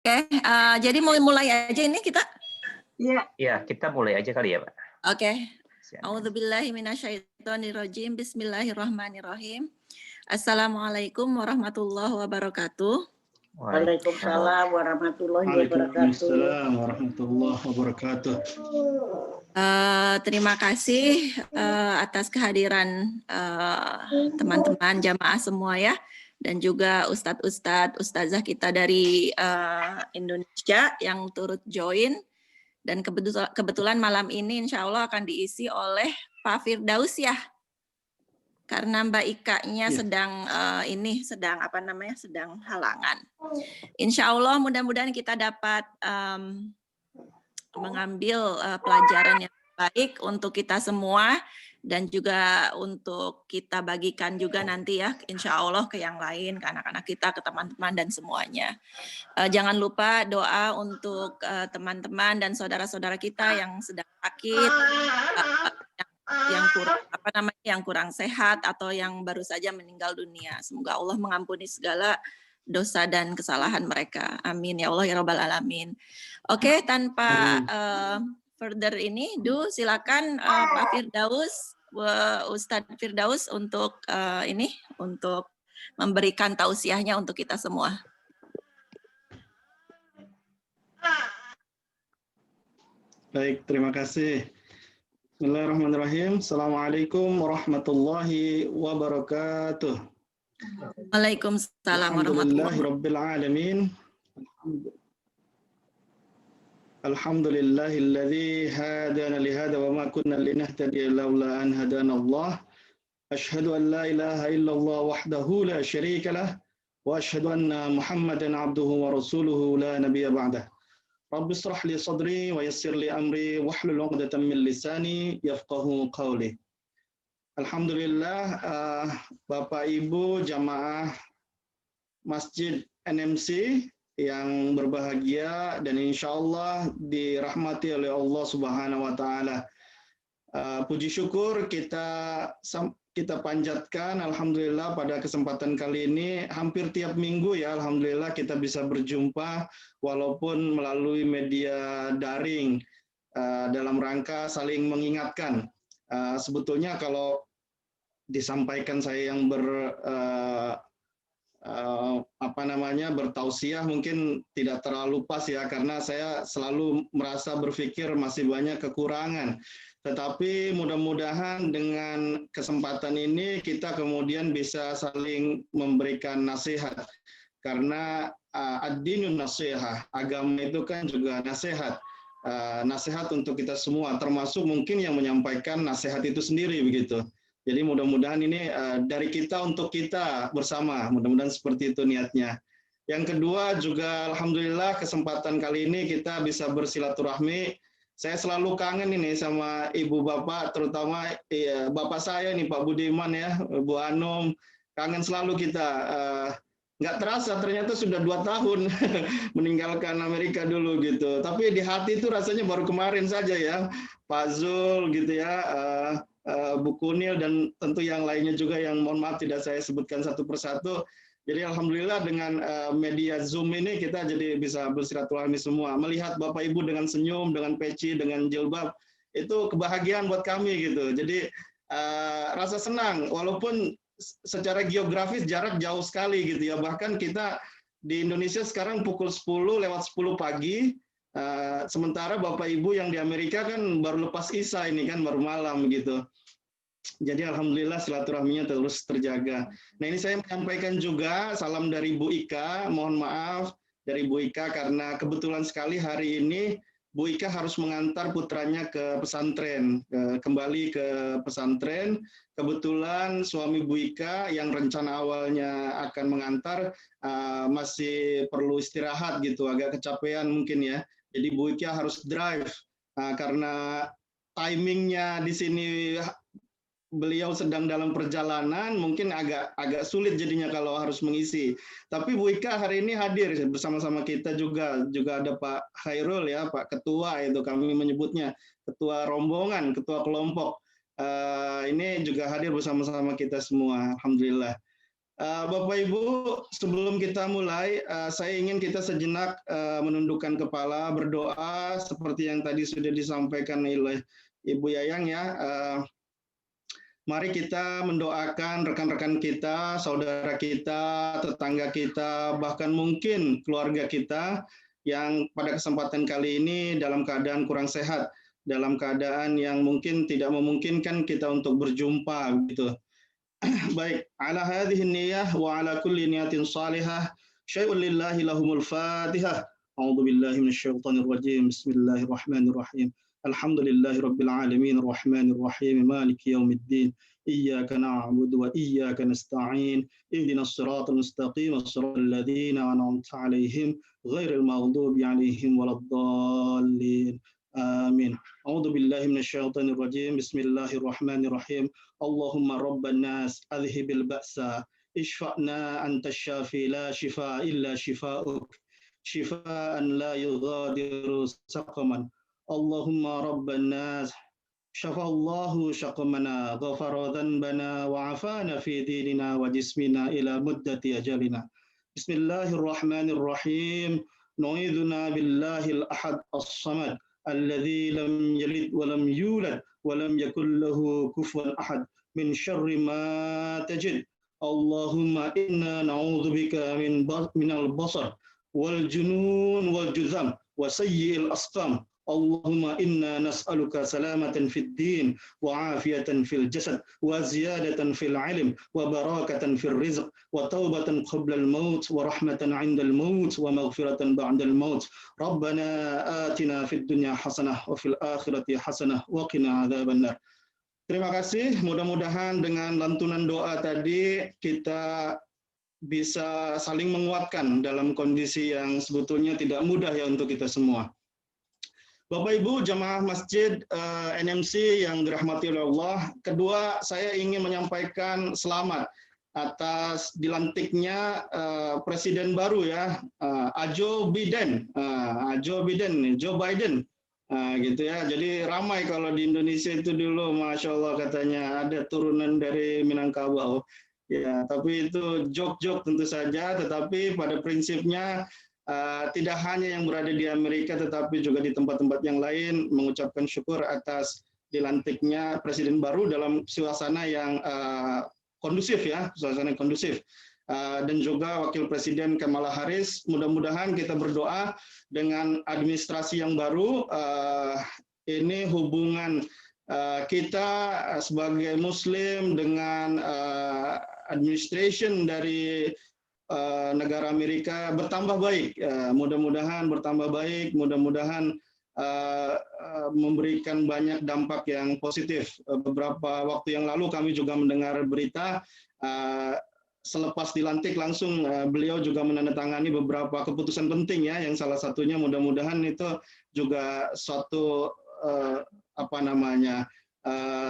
Oke, jadi mau mulai aja ini kita? Iya. Ya, kita mulai aja kali ya, Pak. Oke. A'udzubillahi minasyaitonirrajim. Bismillahirrahmanirrahim. Assalamualaikum warahmatullahi wabarakatuh. Waalaikumsalam warahmatullahi wabarakatuh. Waalaikumsalam warahmatullahi wabarakatuh. Terima kasih atas kehadiran teman-teman jamaah semua ya, dan juga ustazah kita dari Indonesia yang turut join. Dan kebetulan malam ini insya Allah akan diisi oleh Pak Firdaus ya, karena Mbak Ika-nya sedang sedang halangan. Insya Allah mudah-mudahan kita dapat mengambil pelajaran yang baik untuk kita semua, dan juga untuk kita bagikan juga nanti ya, insya Allah ke yang lain, ke anak-anak kita, ke teman-teman dan semuanya. Jangan lupa doa untuk teman-teman dan saudara-saudara kita yang sedang sakit, yang kurang sehat atau yang baru saja meninggal dunia. Semoga Allah mengampuni segala dosa dan kesalahan mereka. Amin ya Allah ya Rabbal Alamin. Oke, tanpa further ini, silakan Pak Firdaus, Ustadz Firdaus untuk untuk memberikan tausiahnya untuk kita semua. Baik, terima kasih. Bismillahirrahmanirrahim. Assalamualaikum warahmatullahi wabarakatuh. Waalaikumsalam warahmatullahi wabarakatuh. Rabbil alamin. Alhamdulillahilladzi hadana li hada wa ma kunna linahtadiya laula an hadana Allah. Asyhadu an la ilaha illallah wahdahu la syarika lah wa asyhadu anna Muhammadan abduhu wa rasuluhu la nabiyya ba'dah. Rabbi shrah li sadri wa yassir li amri wahlul 'uqdatam min lisani yafqahu qawli. Alhamdulillah, Bapak Ibu jamaah Masjid NMC yang berbahagia dan insya Allah dirahmati oleh Allah Subhanahu wa Ta'ala. Puji syukur kita panjatkan, alhamdulillah pada kesempatan kali ini hampir tiap minggu ya, alhamdulillah kita bisa berjumpa walaupun melalui media daring dalam rangka saling mengingatkan. Sebetulnya kalau disampaikan saya yang bertausiah mungkin tidak terlalu pas ya, karena saya selalu merasa berpikir masih banyak kekurangan. Tetapi mudah-mudahan dengan kesempatan ini kita kemudian bisa saling memberikan nasihat, karena ad-dinun nasihah, agama itu kan juga nasihat. Nasihat untuk kita semua, termasuk mungkin yang menyampaikan nasihat itu sendiri begitu. Jadi mudah-mudahan ini dari kita untuk kita bersama, mudah-mudahan seperti itu niatnya. Yang kedua juga alhamdulillah kesempatan kali ini kita bisa bersilaturahmi. Saya selalu kangen ini sama ibu bapak, terutama bapak saya nih Pak Budiman ya, Bu Anum, kangen selalu kita. Nggak terasa ternyata sudah 2 tahun meninggalkan Amerika dulu gitu. Tapi di hati itu rasanya baru kemarin saja ya, Pak Zul gitu ya. Bu Kunil dan tentu yang lainnya juga yang mohon maaf tidak saya sebutkan satu persatu. Jadi alhamdulillah dengan media Zoom ini kita jadi bisa bersilaturahmi semua. Melihat Bapak Ibu dengan senyum, dengan peci, dengan jilbab, itu kebahagiaan buat kami gitu. Jadi rasa senang walaupun secara geografis jarak jauh sekali gitu ya. Bahkan kita di Indonesia sekarang pukul 10 lewat 10 pagi. Sementara Bapak Ibu yang di Amerika kan baru lepas Isya ini kan baru malam gitu. Jadi alhamdulillah silaturahminya terus terjaga. Nah ini saya menyampaikan juga salam dari Bu Ika, mohon maaf dari Bu Ika karena kebetulan sekali hari ini Bu Ika harus mengantar putranya ke pesantren, kembali ke pesantren. Kebetulan suami Bu Ika yang rencana awalnya akan mengantar masih perlu istirahat gitu, agak kecapean mungkin ya. Jadi Bu Ika harus drive karena timingnya di sini beliau sedang dalam perjalanan, mungkin agak sulit jadinya kalau harus mengisi. Tapi Bu Ika hari ini hadir bersama-sama kita juga ada Pak Khairul ya, Pak Ketua itu kami menyebutnya, Ketua Rombongan, Ketua Kelompok. Ini juga hadir bersama-sama kita semua, alhamdulillah. Bapak Ibu, sebelum kita mulai, saya ingin kita sejenak menundukkan kepala, berdoa seperti yang tadi sudah disampaikan oleh Ibu Yayang ya. Mari kita mendoakan rekan-rekan kita, saudara kita, tetangga kita, bahkan mungkin keluarga kita yang pada kesempatan kali ini dalam keadaan kurang sehat, dalam keadaan yang mungkin tidak memungkinkan kita untuk berjumpa gitu. Baik, ala hadhihi niyyah wa ala kulli niyatin salihah syai'un lillahi lahumul fatihah. A'udzu billahi minasyaitonir rajim. Bismillahirrahmanirrahim. Alhamdulillahi rabbil alamin arrahmanir rahim maliki yaumiddin. Iyyaka na'budu wa iyyaka nasta'in. Ihdinas siratal mustaqim, siratal ladzina an'amta 'alaihim ghairil maghdubi 'alaihim waladdallin. Amin. A'udzu billahi minasyaitonir rajim. Bismillahirrahmanirrahim. Allahumma rabban nas adhibil ba'sa ishfa'na anta syafi la shifa illa shifa'uk shifaan la yughadiru saqaman. Allahumma rabban nas syafallahu syaqamana ghafara dhanbana wa afana fi dinina wa jismina ila muddati ajalina. Bismillahirrahmanirrahim. Nu'idhuna billahil ahad as-samad alladzi lam yalid wa lam yulad wa lam yakul lahu kufuwan ahad min syarri ma tajid. Allahumma inna na'udzubika minal basar wal junun wal juzam wa sayyi'il asqam. Allahumma inna nas'aluka salamatan fid din wa afiyatan fil jasad wa ziyadatan fil ilm wa barakatan fil rizq wa taubatan qabla al maut wa rahmatan 'inda al maut wa maghfiratan ba'da al maut. Rabbana atina fid dunya hasanah wa fil akhirati hasanah wa qina adzabannar. Terima kasih, mudah-mudahan dengan lantunan doa tadi kita bisa saling menguatkan dalam kondisi yang sebetulnya tidak mudah ya untuk kita semua. Bapak Ibu jamaah masjid NMC yang dirahmati oleh Allah, kedua saya ingin menyampaikan selamat atas dilantiknya presiden baru ya, Joe Biden, Joe Biden. Gitu ya. Jadi ramai kalau di Indonesia itu dulu, masya Allah katanya ada turunan dari Minangkabau. Ya, tapi itu joke-joke tentu saja. Tetapi pada prinsipnya tidak hanya yang berada di Amerika, tetapi juga di tempat-tempat yang lain mengucapkan syukur atas dilantiknya presiden baru dalam suasana yang kondusif ya, suasana yang kondusif. Dan juga Wakil Presiden Kamala Harris, mudah-mudahan kita berdoa dengan administrasi yang baru, ini hubungan kita sebagai Muslim dengan administration dari negara Amerika bertambah baik. Mudah-mudahan bertambah baik, mudah-mudahan memberikan banyak dampak yang positif. Beberapa waktu yang lalu kami juga mendengar berita selepas dilantik langsung beliau juga menandatangani beberapa keputusan penting ya, yang salah satunya mudah-mudahan itu juga suatu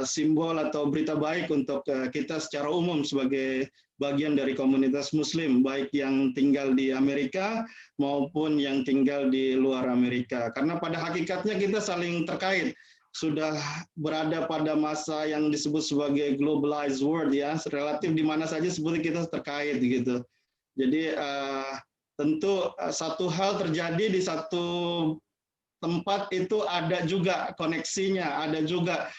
simbol atau berita baik untuk kita secara umum sebagai bagian dari komunitas Muslim, baik yang tinggal di Amerika maupun yang tinggal di luar Amerika. Karena pada hakikatnya kita saling terkait. Sudah berada pada masa yang disebut sebagai globalized world ya, relatif di mana saja sebetulnya kita terkait gitu. Jadi tentu satu hal terjadi di satu tempat itu ada juga koneksinya, ada juga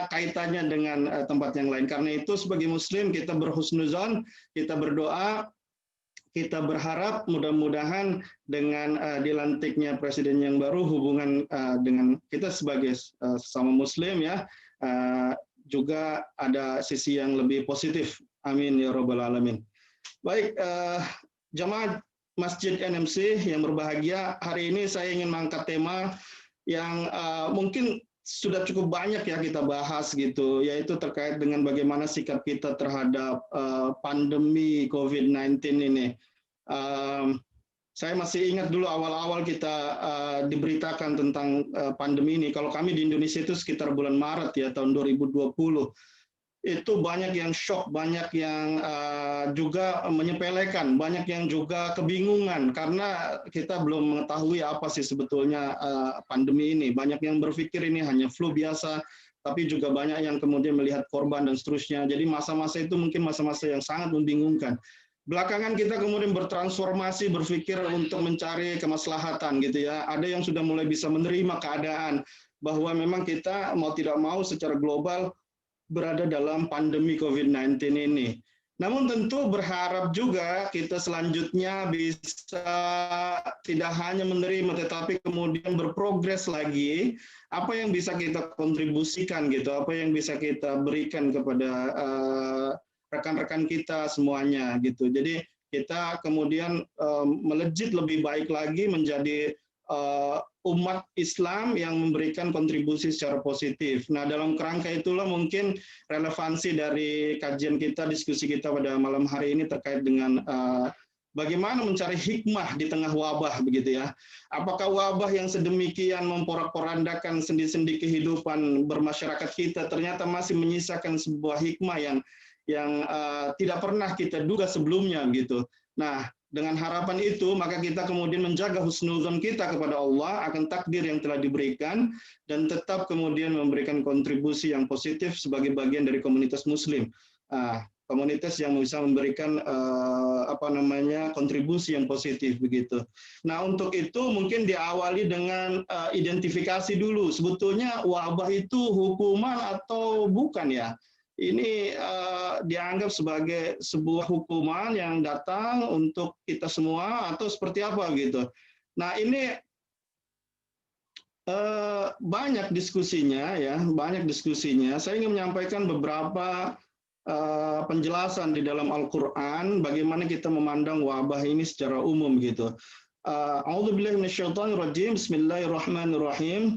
kaitannya dengan tempat yang lain. Karena itu sebagai Muslim kita berhusnuzon, kita berdoa, kita berharap mudah-mudahan dengan dilantiknya presiden yang baru, hubungan dengan kita sebagai sesama Muslim ya juga ada sisi yang lebih positif. Amin ya rabbal alamin. Baik, jamaah Masjid NMC yang berbahagia, hari ini saya ingin mengangkat tema yang mungkin sudah cukup banyak ya kita bahas gitu, yaitu terkait dengan bagaimana sikap kita terhadap pandemi COVID-19 ini. Saya masih ingat dulu awal-awal kita diberitakan tentang pandemi ini. Kalau kami di Indonesia itu sekitar bulan Maret ya tahun 2020. Itu banyak yang shock, banyak yang juga menyepelekan, banyak yang juga kebingungan karena kita belum mengetahui apa sih sebetulnya pandemi ini. Banyak yang berpikir ini hanya flu biasa, tapi juga banyak yang kemudian melihat korban dan seterusnya. Jadi masa-masa itu mungkin masa-masa yang sangat membingungkan. Belakangan kita kemudian bertransformasi, berpikir untuk mencari kemaslahatan gitu ya. Ada yang sudah mulai bisa menerima keadaan bahwa memang kita mau tidak mau secara global berada dalam pandemi COVID-19 ini. Namun tentu berharap juga kita selanjutnya bisa tidak hanya menerima tetapi kemudian berprogres lagi, apa yang bisa kita kontribusikan gitu, apa yang bisa kita berikan kepada rekan-rekan kita semuanya gitu. Jadi kita kemudian melejit lebih baik lagi menjadi umat Islam yang memberikan kontribusi secara positif. Nah, dalam kerangka itulah mungkin relevansi dari kajian kita, diskusi kita pada malam hari ini terkait dengan bagaimana mencari hikmah di tengah wabah begitu ya. Apakah wabah yang sedemikian memporak-porandakan sendi-sendi kehidupan bermasyarakat kita ternyata masih menyisakan sebuah hikmah yang tidak pernah kita duga sebelumnya gitu. Nah, dengan harapan itu, maka kita kemudian menjaga husnuzon kita kepada Allah akan takdir yang telah diberikan dan tetap kemudian memberikan kontribusi yang positif sebagai bagian dari komunitas Muslim, komunitas yang bisa memberikan kontribusi yang positif begitu. Nah, untuk itu mungkin diawali dengan identifikasi dulu. Sebetulnya wabah itu hukuman atau bukan ya? Ini dianggap sebagai sebuah hukuman yang datang untuk kita semua atau seperti apa gitu. Nah, ini banyak diskusinya ya, banyak diskusinya. Saya ingin menyampaikan beberapa penjelasan di dalam Al-Qur'an bagaimana kita memandang wabah ini secara umum gitu. A'udzubillahi minasyaitonirrajim. Bismillahirrahmanirrahim.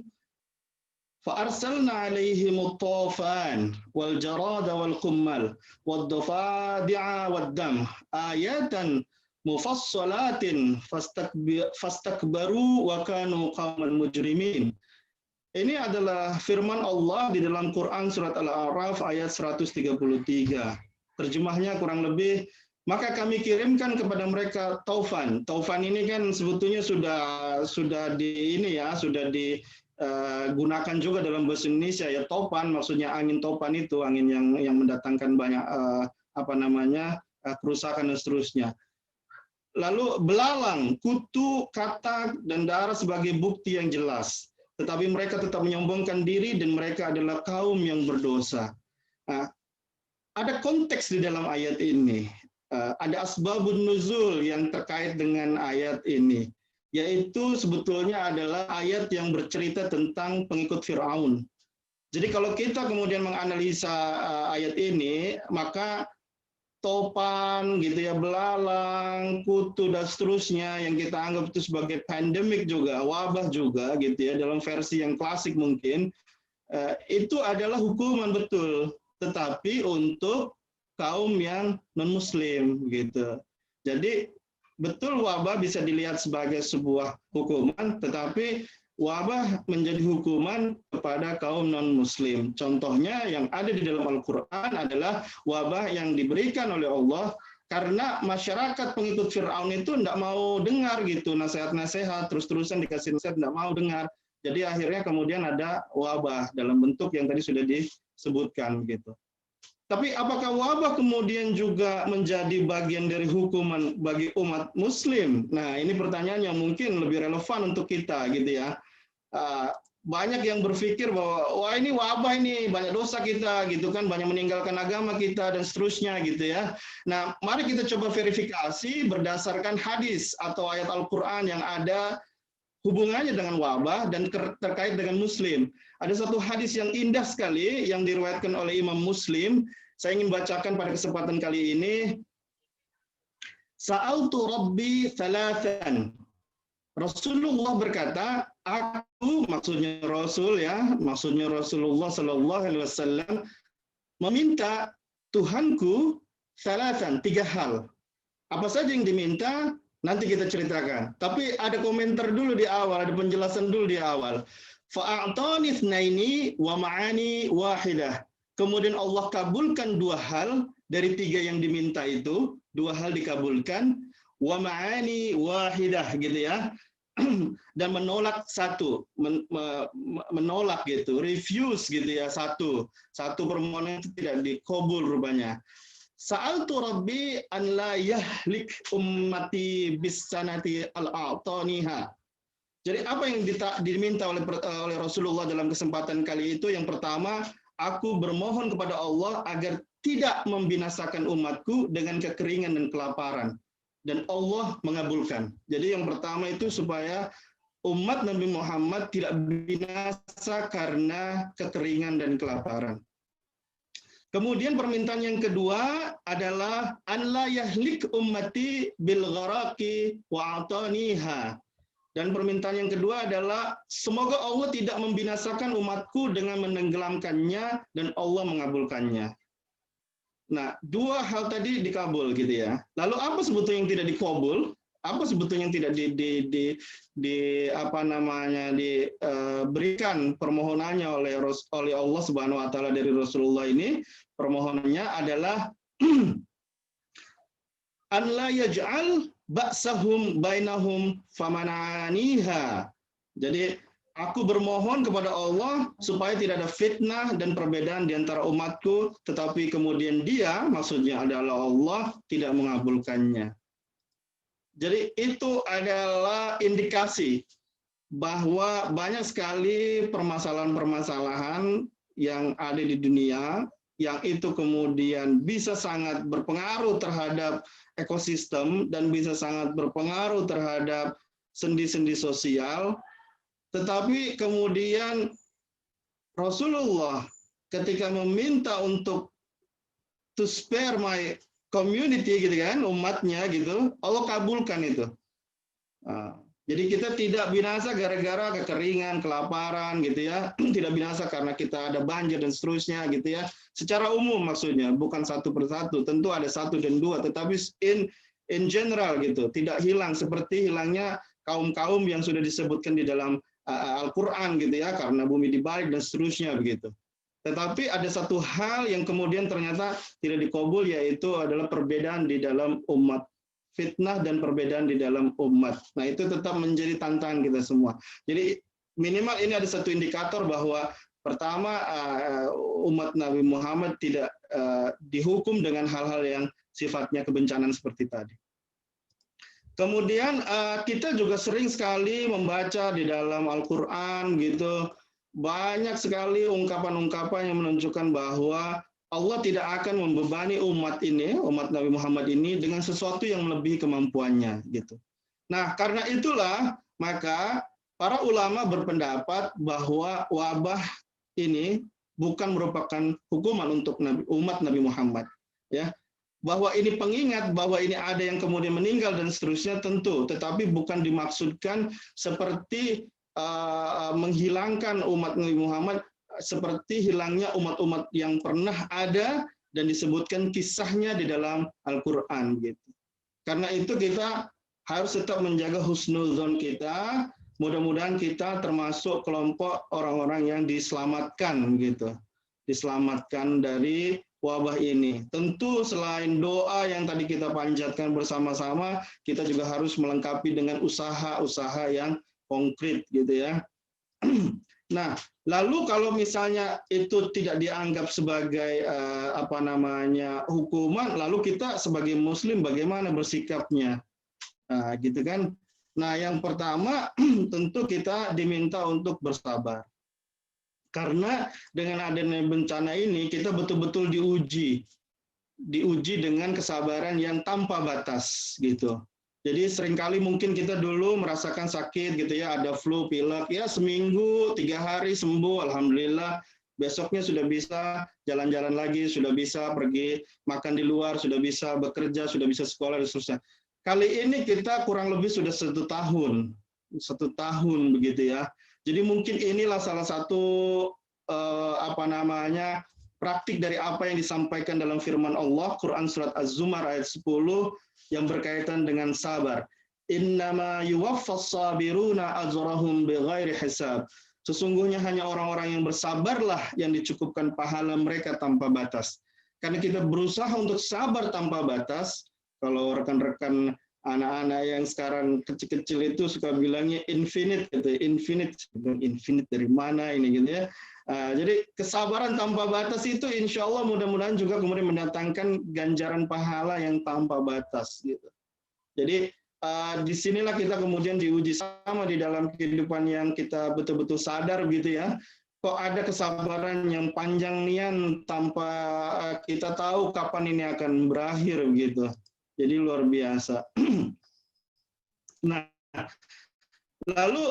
فَأَرْسَلْنَا عَلَيْهِمُ الطَّوفَانَ وَالْجَرَادَ وَالْقُمَّلَ وَالضَّفَادِعَ وَالدَّمَ آيَاتًا مُفَصَّلَاتٍ فَاسْتَكْبَرُوا وَكَانُوا قَوْمًا مُجْرِمِينَ. Ini adalah firman Allah di dalam Quran surat Al-A'raf ayat 133. Terjemahnya kurang lebih, maka kami kirimkan kepada mereka taufan. Taufan ini kan sebetulnya sudah digunakan juga dalam bahasa Indonesia ya. Topan maksudnya angin topan itu angin yang mendatangkan banyak kerusakan dan seterusnya. Lalu belalang, kutu, katak dan darah sebagai bukti yang jelas. Tetapi mereka tetap menyombongkan diri dan mereka adalah kaum yang berdosa. Nah, ada konteks di dalam ayat ini. Ada asbabun nuzul yang terkait dengan ayat ini. Yaitu sebetulnya adalah ayat yang bercerita tentang pengikut Fir'aun. Jadi kalau kita kemudian menganalisa ayat ini, maka topan, gitu ya, belalang, kutu dan seterusnya yang kita anggap itu sebagai pandemik juga, wabah juga, gitu ya, dalam versi yang klasik mungkin, itu adalah hukuman betul, tetapi untuk kaum yang non-Muslim, gitu. Jadi betul wabah bisa dilihat sebagai sebuah hukuman, tetapi wabah menjadi hukuman kepada kaum non-Muslim. Contohnya yang ada di dalam Al-Quran adalah wabah yang diberikan oleh Allah karena masyarakat pengikut Fir'aun itu tidak mau dengar gitu nasihat-nasihat, terus-terusan dikasih nasihat, tidak mau dengar. Jadi akhirnya kemudian ada wabah dalam bentuk yang tadi sudah disebutkan gitu. Tapi apakah wabah kemudian juga menjadi bagian dari hukuman bagi umat Muslim? Nah, ini pertanyaan yang mungkin lebih relevan untuk kita, gitu ya. Banyak yang berpikir bahwa wah ini wabah ini banyak dosa kita, gitu kan, banyak meninggalkan agama kita dan seterusnya, gitu ya. Nah, mari kita coba verifikasi berdasarkan hadis atau ayat Al-Quran yang ada hubungannya dengan wabah dan terkait dengan Muslim. Ada satu hadis yang indah sekali yang diriwayatkan oleh Imam Muslim. Saya ingin bacakan pada kesempatan kali ini. Sa'altu Rabbi thalathan. Rasulullah berkata, aku, maksudnya Rasul ya, maksudnya Rasulullah Sallallahu Alaihi Wasallam meminta Tuhanku thalathan, 3 hal. Apa saja yang diminta? Nanti kita ceritakan. Tapi ada komentar dulu di awal, ada penjelasan dulu di awal. Fa'atani itsnaini wa ma'ani wahidah. Kemudian Allah kabulkan 2 hal dari 3 yang diminta itu, 2 hal dikabulkan, wa ma'ani wahidah gitu ya. dan menolak satu, menolak gitu, refuse gitu ya, satu permohonan itu tidak dikabul rupanya. Sa'altu Rabbi an la yahlik ummati bis sanati al-a'taniha. Jadi apa yang diminta oleh Rasulullah dalam kesempatan kali itu? Yang pertama, aku bermohon kepada Allah agar tidak membinasakan umatku dengan kekeringan dan kelaparan. Dan Allah mengabulkan. Jadi yang pertama itu supaya umat Nabi Muhammad tidak binasa karena kekeringan dan kelaparan. Kemudian permintaan yang kedua adalah an la yahlik ummati bil gharaqi wa ataniha. Dan permintaan yang kedua adalah semoga Allah tidak membinasakan umatku dengan menenggelamkannya dan Allah mengabulkannya. Nah, dua hal tadi dikabul gitu ya. Lalu apa sebetulnya yang tidak dikabul? Apa sebetulnya yang tidak diberikan permohonannya oleh Allah Subhanahu wa taala dari Rasulullah ini? Permohonannya adalah an la yaj'al ba'sahum bainahum famananiha. Jadi aku bermohon kepada Allah supaya tidak ada fitnah dan perbedaan di antara umatku, tetapi kemudian Dia, maksudnya adalah Allah, tidak mengabulkannya. Jadi itu adalah indikasi bahwa banyak sekali permasalahan-permasalahan yang ada di dunia, yang itu kemudian bisa sangat berpengaruh terhadap ekosistem dan bisa sangat berpengaruh terhadap sendi-sendi sosial. Tetapi kemudian Rasulullah ketika meminta untuk to spare my community gitu kan, umatnya gitu, Allah kabulkan itu. Jadi kita tidak binasa gara-gara kekeringan, kelaparan gitu ya, tidak binasa karena kita ada banjir dan seterusnya gitu ya. Secara umum maksudnya, bukan satu persatu. Tentu ada satu dan dua, tetapi in general gitu, tidak hilang seperti hilangnya kaum-kaum yang sudah disebutkan di dalam Al-Quran gitu ya, karena bumi dibalik dan seterusnya begitu. Tetapi ada satu hal yang kemudian ternyata tidak dikabul, yaitu adalah perbedaan di dalam umat. Fitnah dan perbedaan di dalam umat. Nah, itu tetap menjadi tantangan kita semua. Jadi minimal ini ada satu indikator bahwa pertama umat Nabi Muhammad tidak dihukum dengan hal-hal yang sifatnya kebencanaan seperti tadi. Kemudian kita juga sering sekali membaca di dalam Al-Quran gitu, banyak sekali ungkapan-ungkapan yang menunjukkan bahwa Allah tidak akan membebani umat Nabi Muhammad ini dengan sesuatu yang melebihi kemampuannya gitu. Nah, karena itulah maka para ulama berpendapat bahwa wabah ini bukan merupakan hukuman untuk umat Nabi Muhammad, ya. Bahwa ini pengingat bahwa ini ada yang kemudian meninggal dan seterusnya tentu, tetapi bukan dimaksudkan seperti menghilangkan umat Nabi Muhammad seperti hilangnya umat-umat yang pernah ada dan disebutkan kisahnya di dalam Al-Quran gitu. Karena itu kita harus tetap menjaga husnuzon kita. Mudah-mudahan kita termasuk kelompok orang-orang yang diselamatkan gitu, diselamatkan dari wabah ini. Tentu selain doa yang tadi kita panjatkan bersama-sama, kita juga harus melengkapi dengan usaha-usaha yang konkret gitu ya. Nah, lalu kalau misalnya itu tidak dianggap sebagai hukuman, lalu kita sebagai Muslim bagaimana bersikapnya? Nah, gitu kan? Nah, yang pertama tentu kita diminta untuk bersabar. Karena dengan adanya bencana ini kita betul-betul diuji dengan kesabaran yang tanpa batas gitu. Jadi seringkali mungkin kita dulu merasakan sakit gitu ya, ada flu, pilek, ya seminggu, 3 hari sembuh, alhamdulillah. Besoknya sudah bisa jalan-jalan lagi, sudah bisa pergi makan di luar, sudah bisa bekerja, sudah bisa sekolah dan seterusnya. Kali ini kita kurang lebih sudah 1 tahun begitu ya. Jadi mungkin inilah salah satu praktik dari apa yang disampaikan dalam firman Allah, Quran Surat Az-Zumar ayat 10, yang berkaitan dengan sabar. Innama yuwaffas sabiruna ajrahum bighairi hisab. Sesungguhnya hanya orang-orang yang bersabarlah yang dicukupkan pahala mereka tanpa batas. Karena kita berusaha untuk sabar tanpa batas, kalau rekan-rekan anak-anak yang sekarang kecil-kecil itu suka bilangnya infinite gitu, infinite dari mana ini gitu ya. Jadi kesabaran tanpa batas itu insya Allah mudah-mudahan juga kemudian mendatangkan ganjaran pahala yang tanpa batas gitu. Jadi disinilah kita kemudian diuji sama di dalam kehidupan yang kita betul-betul sadar gitu ya. Kok ada kesabaran yang panjang nian tanpa kita tahu kapan ini akan berakhir gitu. Jadi luar biasa. Nah, lalu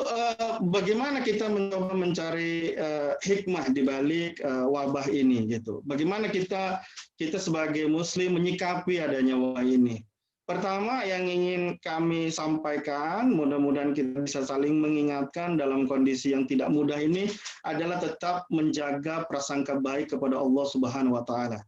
bagaimana kita mencoba mencari hikmah di balik wabah ini gitu. Bagaimana kita sebagai muslim menyikapi adanya wabah ini. Pertama yang ingin kami sampaikan, mudah-mudahan kita bisa saling mengingatkan dalam kondisi yang tidak mudah ini adalah tetap menjaga prasangka baik kepada Allah Subhanahu wa taala.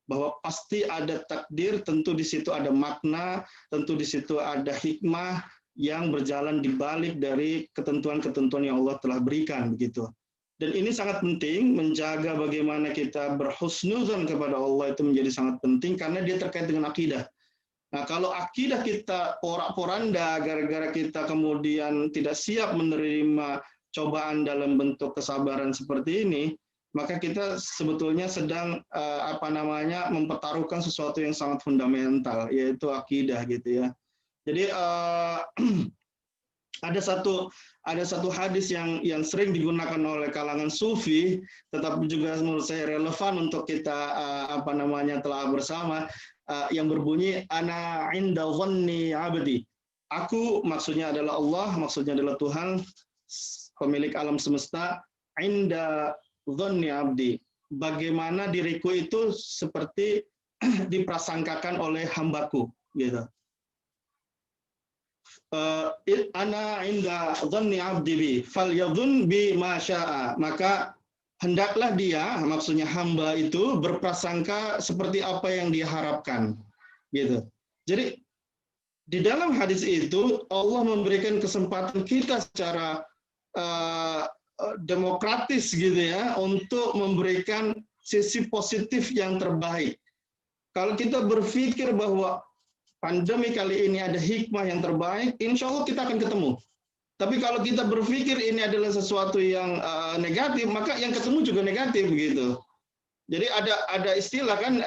Bahwa pasti ada takdir, tentu di situ ada makna, tentu di situ ada hikmah yang berjalan di balik dari ketentuan-ketentuan yang Allah telah berikan begitu. Dan ini sangat penting, menjaga bagaimana kita berhusnuzon kepada Allah itu menjadi sangat penting karena dia terkait dengan akidah. Nah, kalau akidah kita porak-poranda gara-gara kita kemudian tidak siap menerima cobaan dalam bentuk kesabaran seperti ini, maka kita sebetulnya sedang mempertaruhkan sesuatu yang sangat fundamental, yaitu akidah gitu ya. Jadi ada satu hadis yang sering digunakan oleh kalangan sufi, tetapi juga menurut saya relevan untuk kita telah bersama, yang berbunyi ana inda dhanni abdi. Aku maksudnya adalah Allah, maksudnya adalah Tuhan pemilik alam semesta, inda dhanni abdi. Bagaimana diriku itu seperti diprasangkakan oleh hambaku gitu. Ana inda dhanni abdi bi falyadhun bi ma syaa. Maka hendaklah dia, maksudnya hamba itu berprasangka seperti apa yang dia harapkan gitu. Jadi di dalam hadis itu Allah memberikan kesempatan kita secara demokratis gitu ya untuk memberikan sisi positif yang terbaik. Kalau kita berpikir bahwa pandemi kali ini ada hikmah yang terbaik, insya Allah kita akan ketemu. Tapi kalau kita berpikir ini adalah sesuatu yang negatif, maka yang ketemu juga negatif begitu. Jadi ada istilah kan,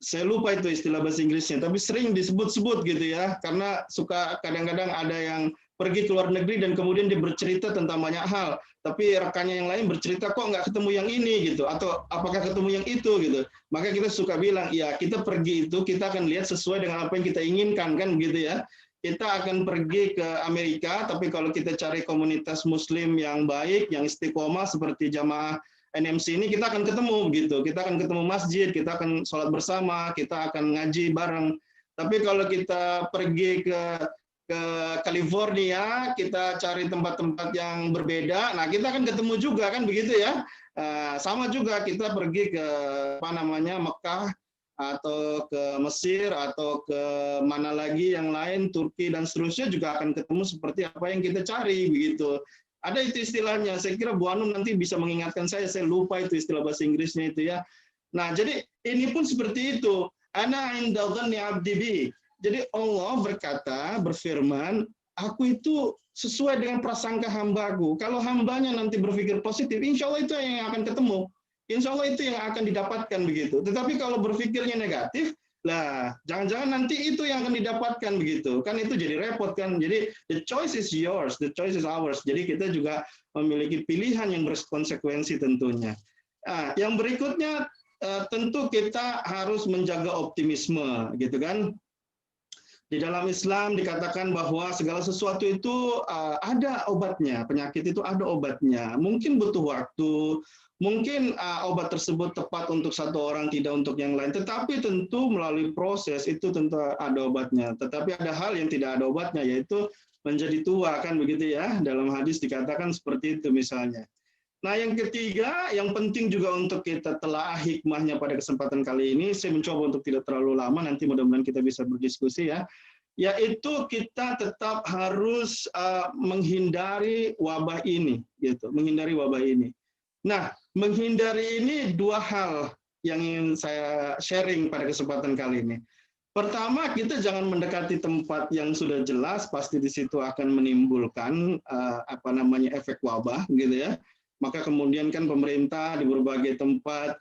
saya lupa itu istilah bahasa Inggrisnya, tapi sering disebut-sebut gitu ya, karena suka kadang-kadang ada yang pergi ke luar negeri dan kemudian dia bercerita tentang banyak hal, tapi rekannya yang lain bercerita kok nggak ketemu yang ini gitu, atau apakah ketemu yang itu gitu. Maka kita suka bilang, ya kita pergi itu kita akan lihat sesuai dengan apa yang kita inginkan kan gitu ya. Kita akan pergi ke Amerika, tapi kalau kita cari komunitas Muslim yang baik, yang istiqomah seperti jamaah NMC ini, kita akan ketemu gitu. Kita akan ketemu masjid, kita akan sholat bersama, kita akan ngaji bareng. Tapi kalau kita pergi ke California, kita cari tempat-tempat yang berbeda, nah kita akan ketemu juga kan begitu ya. Sama juga kita pergi ke Mekah atau ke Mesir atau ke mana lagi yang lain, Turki dan seterusnya, juga akan ketemu seperti apa yang kita cari begitu. Ada itu istilahnya, saya kira Bu Anum nanti bisa mengingatkan saya lupa itu istilah bahasa Inggrisnya itu ya. Nah, jadi ini pun seperti itu. Ana inda dhanni abdi bi. Jadi Allah berfirman, aku itu sesuai dengan prasangka hambaku. Kalau hambanya nanti berpikir positif, insya Allah itu yang akan ketemu. Insya Allah itu yang akan didapatkan begitu. Tetapi kalau berpikirnya negatif, lah jangan-jangan nanti itu yang akan didapatkan begitu. Kan itu jadi repot kan. Jadi the choice is yours, the choice is ours. Jadi kita juga memiliki pilihan yang berkonsekuensi tentunya. Nah, yang berikutnya tentu kita harus menjaga optimisme gitu kan. Di dalam Islam dikatakan bahwa segala sesuatu itu ada obatnya, penyakit itu ada obatnya. Mungkin butuh waktu, mungkin obat tersebut tepat untuk satu orang, tidak untuk yang lain. Tetapi tentu melalui proses itu tentu ada obatnya. Tetapi ada hal yang tidak ada obatnya, yaitu menjadi tua kan begitu ya. Dalam hadis dikatakan seperti itu misalnya. Nah yang ketiga, yang penting juga untuk kita telaah hikmahnya pada kesempatan kali ini, saya mencoba untuk tidak terlalu lama, nanti mudah-mudahan kita bisa berdiskusi ya, yaitu kita tetap harus menghindari wabah ini, gitu, menghindari wabah ini. Nah, menghindari ini dua hal yang ingin saya sharing pada kesempatan kali ini. Pertama, kita jangan mendekati tempat yang sudah jelas, pasti di situ akan menimbulkan efek wabah, gitu ya. Maka kemudian kan pemerintah di berbagai tempat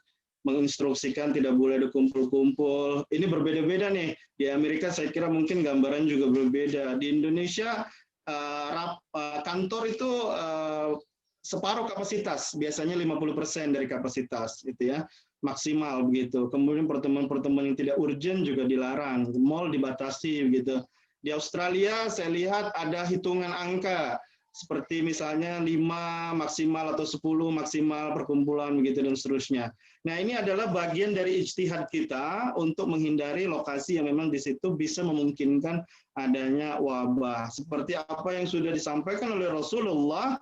menginstruksikan tidak boleh ada kumpul-kumpul. Ini berbeda-beda nih. Di Amerika saya kira mungkin gambaran juga berbeda. Di Indonesia kantor itu separuh kapasitas, biasanya 50% dari kapasitas, gitu ya. Maksimal begitu. Kemudian pertemuan-pertemuan yang tidak urgent juga dilarang, mall dibatasi begitu. Di Australia saya lihat ada hitungan angka seperti misalnya 5 maksimal atau 10 maksimal perkumpulan begitu dan seterusnya. Nah, ini adalah bagian dari ijtihad kita untuk menghindari lokasi yang memang di situ bisa memungkinkan adanya wabah. Seperti apa yang sudah disampaikan oleh Rasulullah,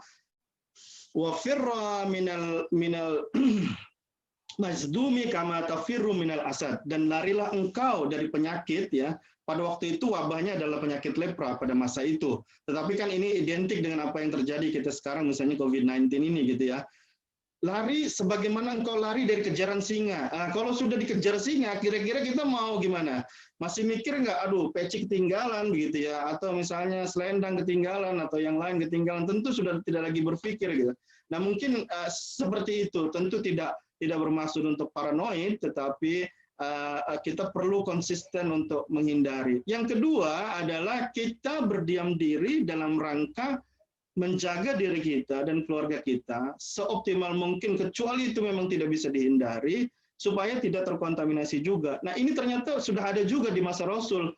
wa firra minal majdumi kama tafirru minal asad, dan larilah engkau dari penyakit ya. Pada waktu itu wabahnya adalah penyakit lepra pada masa itu. Tetapi kan ini identik dengan apa yang terjadi kita sekarang misalnya COVID-19 ini gitu ya. Lari sebagaimana engkau lari dari kejaran singa. Nah, kalau sudah dikejar singa, kira-kira kita mau gimana? Masih mikir nggak, aduh peci ketinggalan begitu ya, atau misalnya selendang ketinggalan atau yang lain ketinggalan, tentu sudah tidak lagi berpikir gitu. Nah mungkin seperti itu, tentu tidak bermaksud untuk paranoid, tetapi kita perlu konsisten untuk menghindari. Yang kedua adalah kita berdiam diri dalam rangka menjaga diri kita dan keluarga kita seoptimal mungkin, kecuali itu memang tidak bisa dihindari, supaya tidak terkontaminasi juga. Nah ini ternyata sudah ada juga di masa Rasul,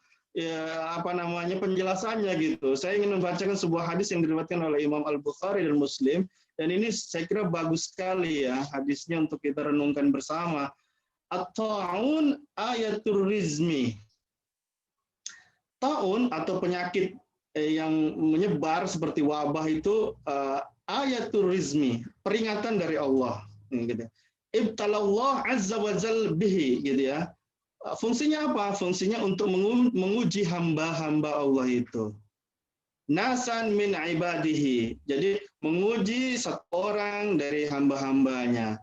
penjelasannya gitu. Saya ingin membacakan sebuah hadis yang diriwayatkan oleh Imam Al-Bukhari dan Muslim, dan ini saya kira bagus sekali ya hadisnya untuk kita renungkan bersama. At-ta'un ayatul rizmi. Ta'un atau penyakit yang menyebar seperti wabah itu ayatul rizmi, peringatan dari Allah. Gitu. Ibtalallah azza wa jal bihi, gitu ya. Fungsinya apa? Fungsinya untuk menguji hamba-hamba Allah itu. Nasan min ibadihi. Jadi menguji seorang dari hamba-hambanya.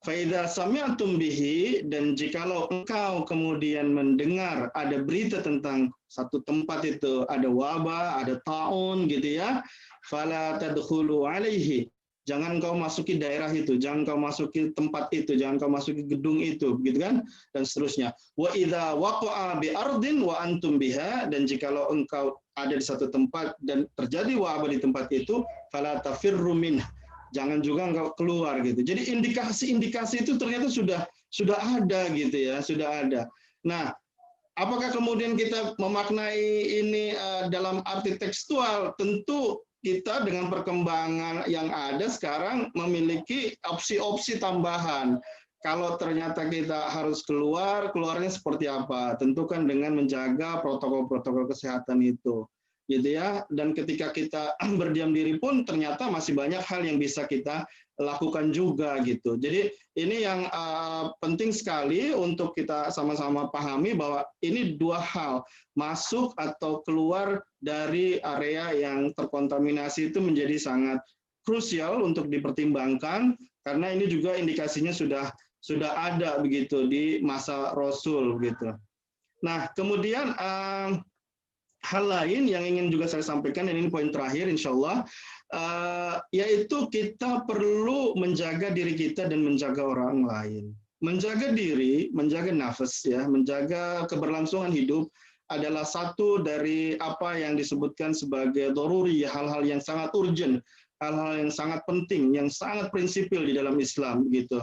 Faidha sami'tum bihi, dan jikalau engkau kemudian mendengar ada berita tentang satu tempat itu ada wabah, ada ta'un gitu ya, fala tadkhulu alaihi. Jangan kau masuki daerah itu, jangan kau masuki tempat itu, jangan kau masuki gedung itu, begitu kan? Dan seterusnya. Wa idza waqa'a bi ardin wa antum biha, dan jikalau engkau ada di satu tempat dan terjadi wabah di tempat itu, fala tafirru minhu. Jangan juga engkau keluar gitu. Jadi indikasi-indikasi itu ternyata sudah ada gitu ya, sudah ada. Nah, apakah kemudian kita memaknai ini dalam arti tekstual? Tentu kita dengan perkembangan yang ada sekarang memiliki opsi-opsi tambahan. Kalau ternyata kita harus keluarnya seperti apa? Tentu kan dengan menjaga protokol-protokol kesehatan itu, gitu ya. Dan ketika kita berdiam diri pun ternyata masih banyak hal yang bisa kita lakukan juga gitu. Jadi ini yang penting sekali untuk kita sama-sama pahami bahwa ini dua hal, masuk atau keluar dari area yang terkontaminasi itu menjadi sangat krusial untuk dipertimbangkan, karena ini juga indikasinya sudah ada begitu di masa Rasul gitu. Nah, kemudian hal lain yang ingin juga saya sampaikan, dan ini poin terakhir insya Allah, yaitu kita perlu menjaga diri kita dan menjaga orang lain. Menjaga diri, menjaga nafas, ya, menjaga keberlangsungan hidup adalah satu dari apa yang disebutkan sebagai doruri, hal-hal yang sangat urgent, hal-hal yang sangat penting, yang sangat prinsipil di dalam Islam gitu.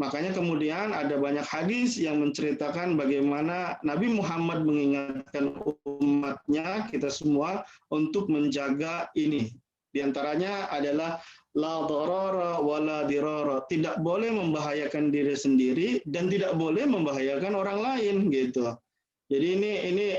Makanya kemudian ada banyak hadis yang menceritakan bagaimana Nabi Muhammad mengingatkan umatnya, kita semua, untuk menjaga ini. Di antaranya adalah la darara wa la dirara, tidak boleh membahayakan diri sendiri dan tidak boleh membahayakan orang lain gitu. Jadi ini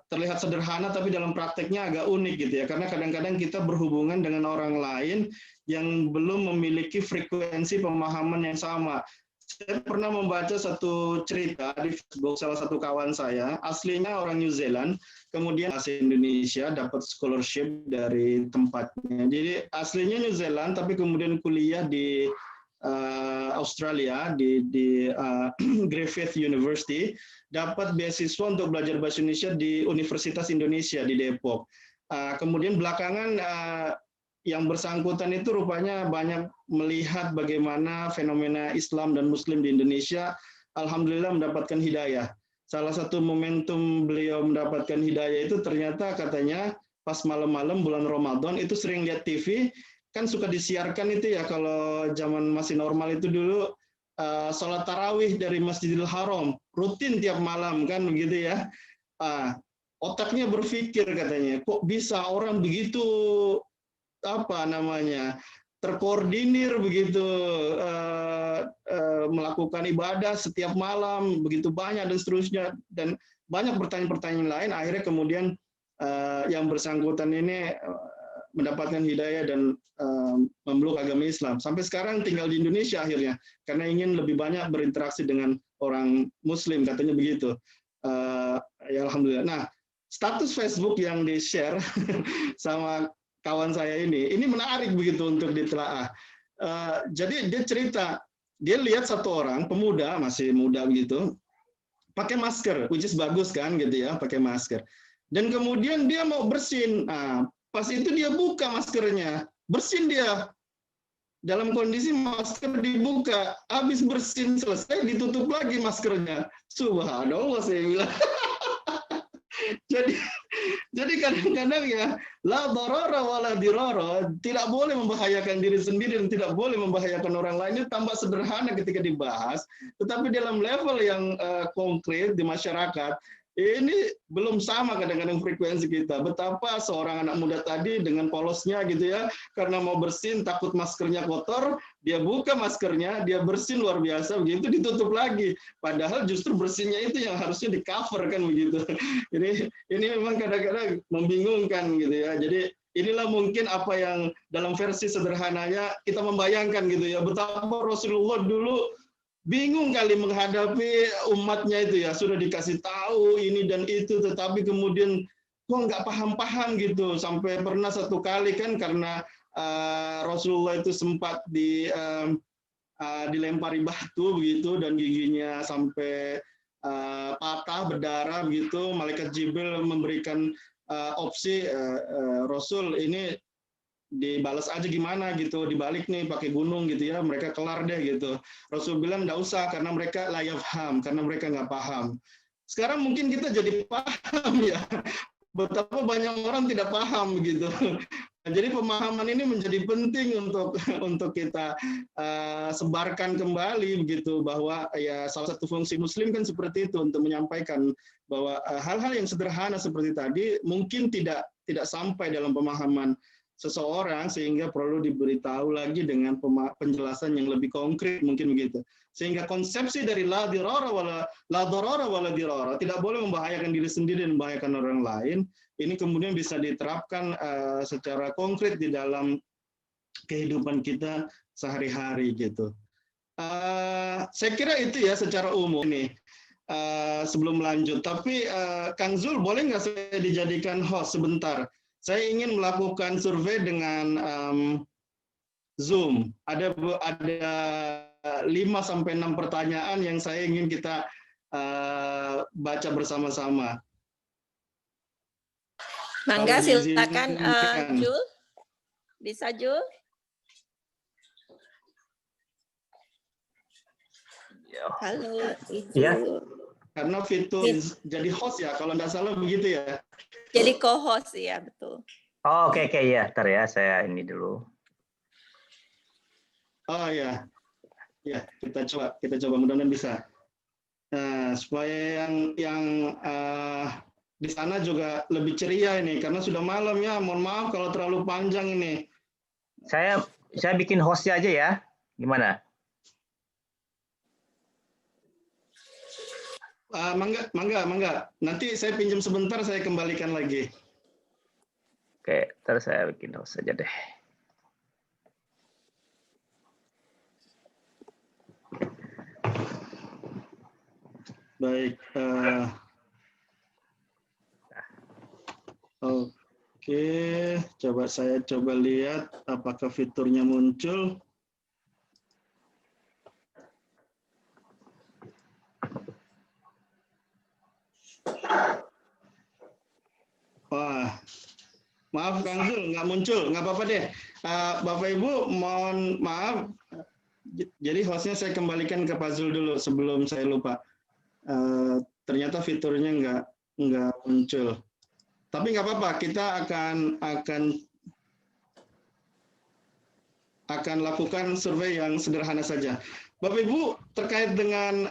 terlihat sederhana tapi dalam prakteknya agak unik gitu ya, karena kadang-kadang kita berhubungan dengan orang lain yang belum memiliki frekuensi pemahaman yang sama. Saya pernah membaca satu cerita di Facebook salah satu kawan saya, aslinya orang New Zealand, kemudian asli Indonesia, dapat scholarship dari tempatnya. Jadi aslinya New Zealand tapi kemudian kuliah di Australia di Griffith University, dapat beasiswa untuk belajar bahasa Indonesia di Universitas Indonesia di Depok. Kemudian belakangan yang bersangkutan itu rupanya banyak melihat bagaimana fenomena Islam dan Muslim di Indonesia, alhamdulillah mendapatkan hidayah. Salah satu momentum beliau mendapatkan hidayah itu ternyata katanya pas malam-malam bulan Ramadan itu sering lihat TV, kan suka disiarkan itu ya kalau zaman masih normal itu dulu sholat tarawih dari Masjidil Haram, rutin tiap malam kan begitu ya. Otaknya berpikir katanya, kok bisa orang begitu terkoordinir begitu melakukan ibadah setiap malam begitu banyak dan seterusnya, dan banyak pertanyaan-pertanyaan lain. Akhirnya kemudian yang bersangkutan ini mendapatkan hidayah dan memeluk agama Islam. Sampai sekarang tinggal di Indonesia akhirnya karena ingin lebih banyak berinteraksi dengan orang Muslim, katanya begitu. Ya alhamdulillah. Nah, status Facebook yang di-share sama kawan saya ini menarik begitu untuk ditelaah. Jadi dia cerita, dia lihat satu orang pemuda, masih muda begitu, pakai masker, which is bagus kan gitu ya, pakai masker. Dan kemudian dia mau bersin. Nah, pas itu dia buka maskernya, bersin dia. Dalam kondisi masker dibuka, habis bersin selesai ditutup lagi maskernya. Subhanallah saya bilang. Jadi kadang-kadang ya, la darara wala dirara, tidak boleh membahayakan diri sendiri dan tidak boleh membahayakan orang lain. Itu tambah sederhana ketika dibahas, tetapi dalam level yang konkret di masyarakat, ini belum sama kadang-kadang frekuensi kita. Betapa seorang anak muda tadi dengan polosnya gitu ya, karena mau bersin takut maskernya kotor, dia buka maskernya, dia bersin luar biasa, begitu ditutup lagi. Padahal justru bersinnya itu yang harusnya di cover kan begitu. Ini memang kadang-kadang membingungkan gitu ya. Jadi inilah mungkin apa yang dalam versi sederhananya kita membayangkan gitu ya, betapa Rasulullah dulu bingung kali menghadapi umatnya itu ya, sudah dikasih tahu ini dan itu, tetapi kemudian kok nggak paham-paham gitu. Sampai pernah satu kali kan karena Rasulullah itu sempat dilempari batu begitu dan giginya sampai patah berdarah begitu. Malaikat Jibril memberikan opsi, Rasul ini dibalas aja gimana gitu, dibalik nih pakai gunung gitu ya, mereka kelar deh gitu. Rasul bilang nggak usah karena mereka la yafham, karena mereka nggak paham. Sekarang mungkin kita jadi paham ya, betapa banyak orang tidak paham gitu. Jadi pemahaman ini menjadi penting untuk kita sebarkan kembali begitu, bahwa ya salah satu fungsi Muslim kan seperti itu, untuk menyampaikan bahwa hal-hal yang sederhana seperti tadi mungkin tidak sampai dalam pemahaman seseorang, sehingga perlu diberitahu lagi dengan penjelasan yang lebih konkret mungkin begitu. Sehingga konsepsi dari la darara wala dirara, tidak boleh membahayakan diri sendiri dan membahayakan orang lain, ini kemudian bisa diterapkan secara konkret di dalam kehidupan kita sehari-hari gitu. Saya kira itu ya secara umum nih. Sebelum lanjut, tapi Kang Zul boleh nggak saya dijadikan host sebentar? Saya ingin melakukan survei dengan Zoom. Ada 5-6 pertanyaan yang saya ingin kita baca bersama-sama. Mangga, silakan Jul. Bisa Jul? Halo, Ibu. Ya. Karena fitur jadi host ya, kalau nggak salah begitu ya. Jadi co-host ya, betul. Oh, oke ya, ntar ya saya ini dulu. Oh ya, ya kita coba mudah-mudahan bisa. Nah, supaya yang di sana juga lebih ceria ini, karena sudah malam ya. Mohon maaf kalau terlalu panjang ini. Saya bikin hostnya aja ya, gimana? Mangga. Nanti saya pinjam sebentar, saya kembalikan lagi. Oke, ntar saya bikin host aja deh. Baik. Oke, saya coba lihat apakah fiturnya muncul. Maaf Kang Zul, nggak muncul, nggak apa-apa deh. Bapak Ibu, mohon maaf. Jadi hostnya saya kembalikan ke Pak Zul dulu sebelum saya lupa. Ternyata fiturnya nggak muncul. Tapi nggak apa-apa, kita akan lakukan survei yang sederhana saja. Bapak Ibu, terkait dengan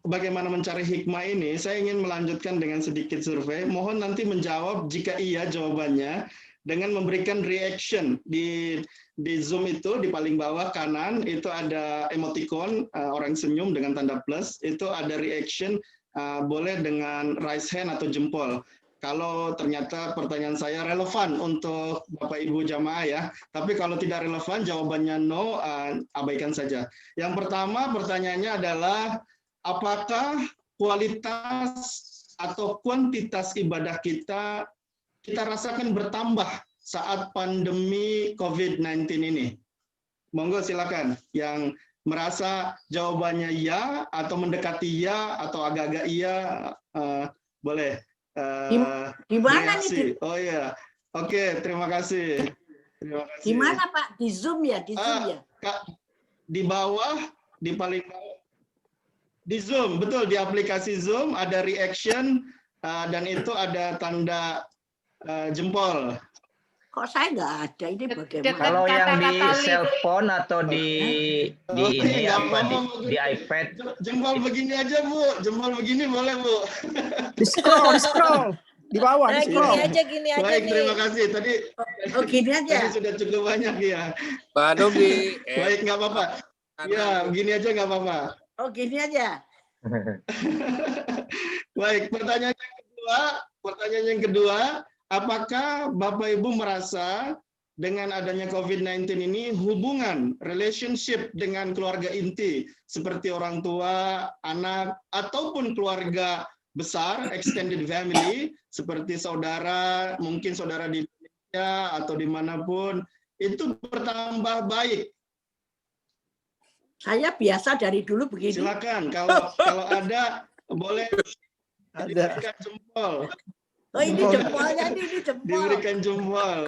bagaimana mencari hikmah ini, saya ingin melanjutkan dengan sedikit survei. Mohon nanti menjawab jika iya jawabannya dengan memberikan reaction di Zoom itu di paling bawah kanan itu ada emoticon orang senyum dengan tanda plus, itu ada reaction boleh dengan raise hand atau jempol. Kalau ternyata pertanyaan saya relevan untuk Bapak Ibu jamaah ya, tapi kalau tidak relevan jawabannya no, abaikan saja. Yang pertama pertanyaannya adalah apakah kualitas atau kuantitas ibadah kita rasakan bertambah saat pandemi COVID-19 ini? Monggo silakan yang merasa jawabannya ya atau mendekati ya atau agak-agak iya boleh. Gimana nih? Oh iya, oke, terima kasih. Gimana Pak? Di Zoom ya? Di Zoom ya? Di bawah, di paling bawah. Di Zoom, betul, di aplikasi Zoom ada reaction dan itu ada tanda jempol. Kok saya nggak ada? Ini bagaimana? Kalau yang di cellphone atau di ini apa di iPad. Jempol begini aja Bu, jempol begini boleh Bu. Di scroll di bawah. Di scroll. Gini aja. Baik, terima kasih. Tadi gini aja. Tadi sudah cukup banyak ya. Pak Dogi. Baik, nggak apa-apa. Ya, begini aja nggak apa-apa. Oh, gini aja. Baik, pertanyaan yang kedua, apakah Bapak Ibu merasa dengan adanya COVID-19 ini hubungan, relationship dengan keluarga inti seperti orang tua, anak, ataupun keluarga besar, extended family, seperti saudara, mungkin saudara di Indonesia atau dimanapun, itu bertambah baik? Saya biasa dari dulu begini. Silakan, kalau ada boleh diberikan jempol. Oh, ini jempolnya nih, ini jempol. Diberikan jempol.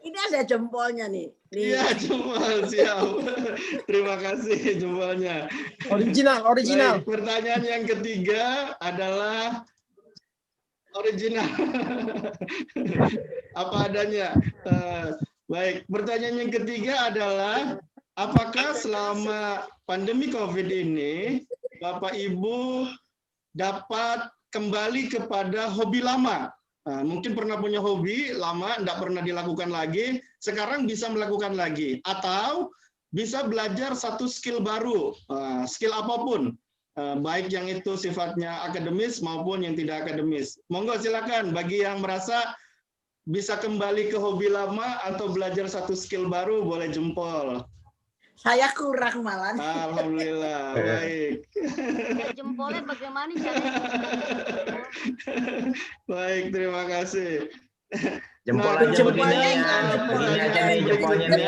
Ini ada jempolnya nih. Iya, jempol, siap. Terima kasih jempolnya. Original. Baik, pertanyaan yang ketiga adalah original. Apa adanya. Baik, pertanyaan yang ketiga adalah apakah selama pandemi COVID ini Bapak Ibu dapat kembali kepada hobi lama? Mungkin pernah punya hobi lama, tidak pernah dilakukan lagi, sekarang bisa melakukan lagi. Atau bisa belajar satu skill baru, skill apapun. Baik yang itu sifatnya akademis maupun yang tidak akademis. Monggo silakan bagi yang merasa bisa kembali ke hobi lama atau belajar satu skill baru, boleh jempol. Saya kurang malah. Alhamdulillah, baik. Jempolnya bagaimana caranya? Baik, terima kasih. Jempol aja begini ya. Begini aja nih jempolnya nih.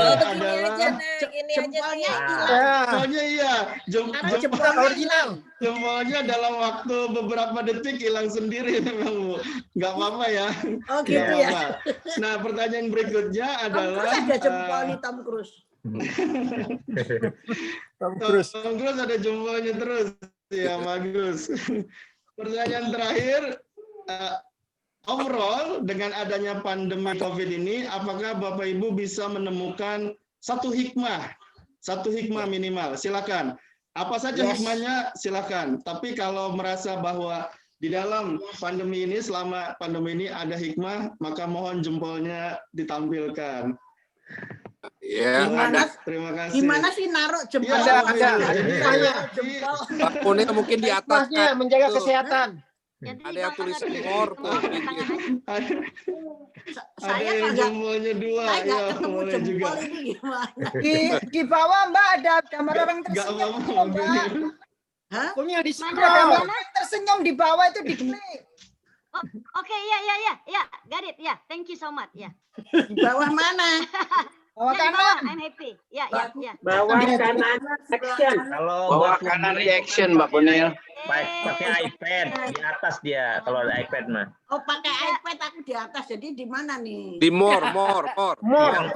Jempolnya iya. Jempol original. Jempolnya dalam waktu beberapa detik hilang sendiri memang Bu. Nggak apa-apa ya. Oh gitu Nggak ya. apa-apa. Nah, pertanyaan berikutnya adalah ada jempol nih Tom Cruise. Tom Cruise ada jempolnya terus. Ya, bagus. Pertanyaan terakhir, overall dengan adanya pandemi COVID ini, apakah Bapak Ibu bisa menemukan satu hikmah minimal? Silakan. Apa saja hikmahnya? Silakan. Tapi kalau merasa bahwa di dalam pandemi ini, selama pandemi ini ada hikmah, maka mohon jempolnya ditampilkan. Ya, terima kasih. Gimana sih naruh jempol? Ada hikmahnya. Jempol. Akunnya mungkin di atas. Hikmahnya menjaga kesehatan. Ada yang tulis more tuh. Saya yang kagak. jempolnya dua. Saya nggak Ya, ketemu boleh jempol juga. ini gimana? Di bawah Mbak ada gambar orang Nggak tersenyum. apa-apa. Mbak. Hah? Hukumnya di Ada scroll. gambar orang tersenyum di bawah itu diklik. Oke, ya, got it, ya. Thank you so much, ya. Di bawah mana? Bawah Yang di kanan. bawah, I'm happy. Ya, ya, ya. Bawah kanan action. Kalau Bawah Mbak kanan Putri reaction, Mbak Kunil. pakai iPad di atas dia kalau ada iPad mah. Oh, pakai iPad aku di atas. Jadi di mana nih? Di more. More,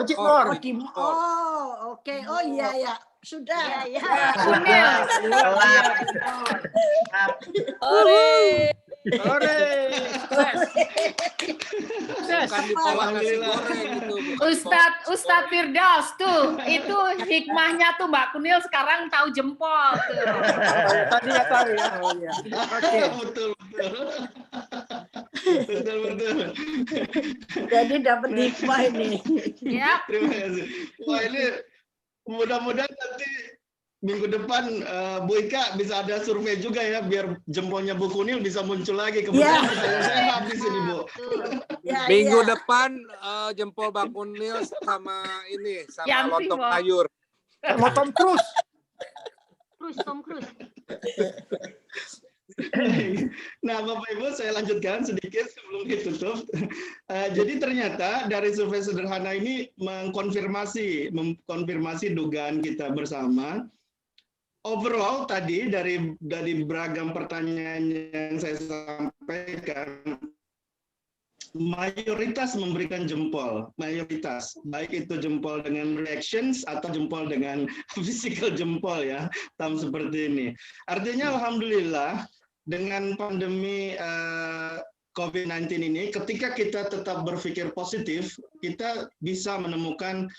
pencet more. Oh, oh, oke. Oh iya ya. Sudah. Ya, ya. Kunil. Ore. Ore. Bukan di bawah nasi goreng itu. Ustadz Firdaus tuh, itu hikmahnya tuh Mbak Kunil sekarang tahu jempol tuh. Tadi nggak tahu ya. Oh iya. Oke. Betul. Betul. Jadi dapat hikmah ini. Ya, Terima kasih. Wah, ini mudah-mudahan nanti minggu depan Bu Ika bisa ada survei juga ya, biar jempolnya Bu Kunil bisa muncul lagi. Kemudian saya habis ini, Bu. Ya, Minggu iya. depan jempol Mbak Kunil sama ini, sama Yanti, lontong Bang. sayur. Mau Tom Cruise. Tom Cruise. Nah, Bapak Ibu, saya lanjutkan sedikit sebelum ditutup. Jadi ternyata dari survei sederhana ini mengkonfirmasi dugaan kita bersama. Overall tadi dari beragam pertanyaan yang saya sampaikan, mayoritas memberikan jempol, mayoritas, baik itu jempol dengan reactions atau jempol dengan physical jempol ya, tam seperti ini. Artinya alhamdulillah dengan pandemi COVID-19 ini, ketika kita tetap berpikir positif, kita bisa menemukan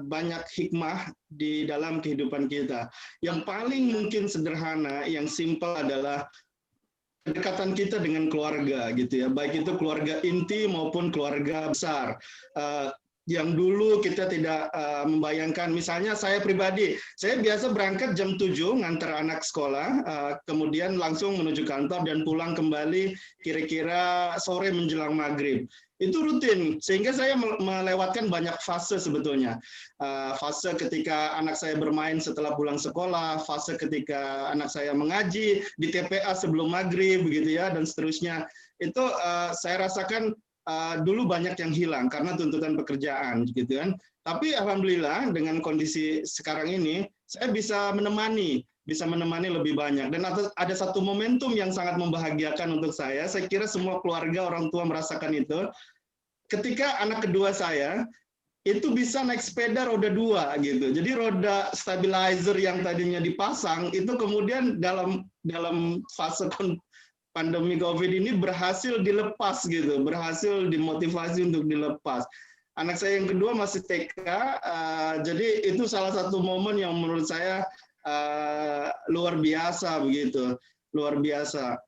banyak hikmah di dalam kehidupan kita. Yang paling mungkin sederhana, yang simpel adalah kedekatan kita dengan keluarga gitu ya, baik itu keluarga inti maupun keluarga besar. Yang dulu kita tidak membayangkan, misalnya saya pribadi, saya biasa berangkat jam 7 ngantar anak sekolah, kemudian langsung menuju kantor dan pulang kembali kira-kira sore menjelang maghrib. Itu rutin, sehingga saya melewatkan banyak fase sebetulnya. Fase ketika anak saya bermain setelah pulang sekolah, fase ketika anak saya mengaji, di TPA sebelum maghrib, begitu ya, dan seterusnya. Itu saya rasakan dulu banyak yang hilang karena tuntutan pekerjaan, gitu kan. Tapi alhamdulillah dengan kondisi sekarang ini, saya bisa menemani lebih banyak. Dan ada satu momentum yang sangat membahagiakan untuk saya kira semua keluarga orang tua merasakan itu. Ketika anak kedua saya itu bisa naik sepeda roda 2 gitu. Jadi roda stabilizer yang tadinya dipasang itu kemudian dalam fase pandemi COVID ini berhasil dilepas gitu, berhasil dimotivasi untuk dilepas. Anak saya yang kedua masih TK, jadi itu salah satu momen yang menurut saya luar biasa begitu, luar biasa.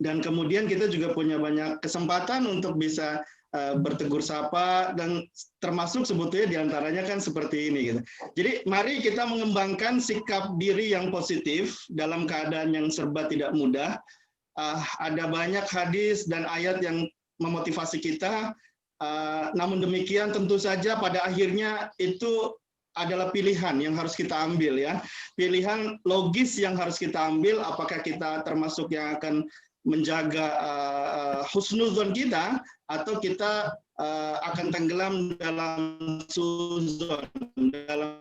Dan kemudian kita juga punya banyak kesempatan untuk bisa bertegur sapa, dan termasuk sebetulnya diantaranya kan seperti ini gitu. Jadi mari kita mengembangkan sikap diri yang positif dalam keadaan yang serba tidak mudah. Ada banyak hadis dan ayat yang memotivasi kita, namun demikian tentu saja pada akhirnya itu adalah pilihan yang harus kita ambil ya, pilihan logis yang harus kita ambil, apakah kita termasuk yang akan menjaga husnuzon kita atau kita akan tenggelam dalam suzon, dalam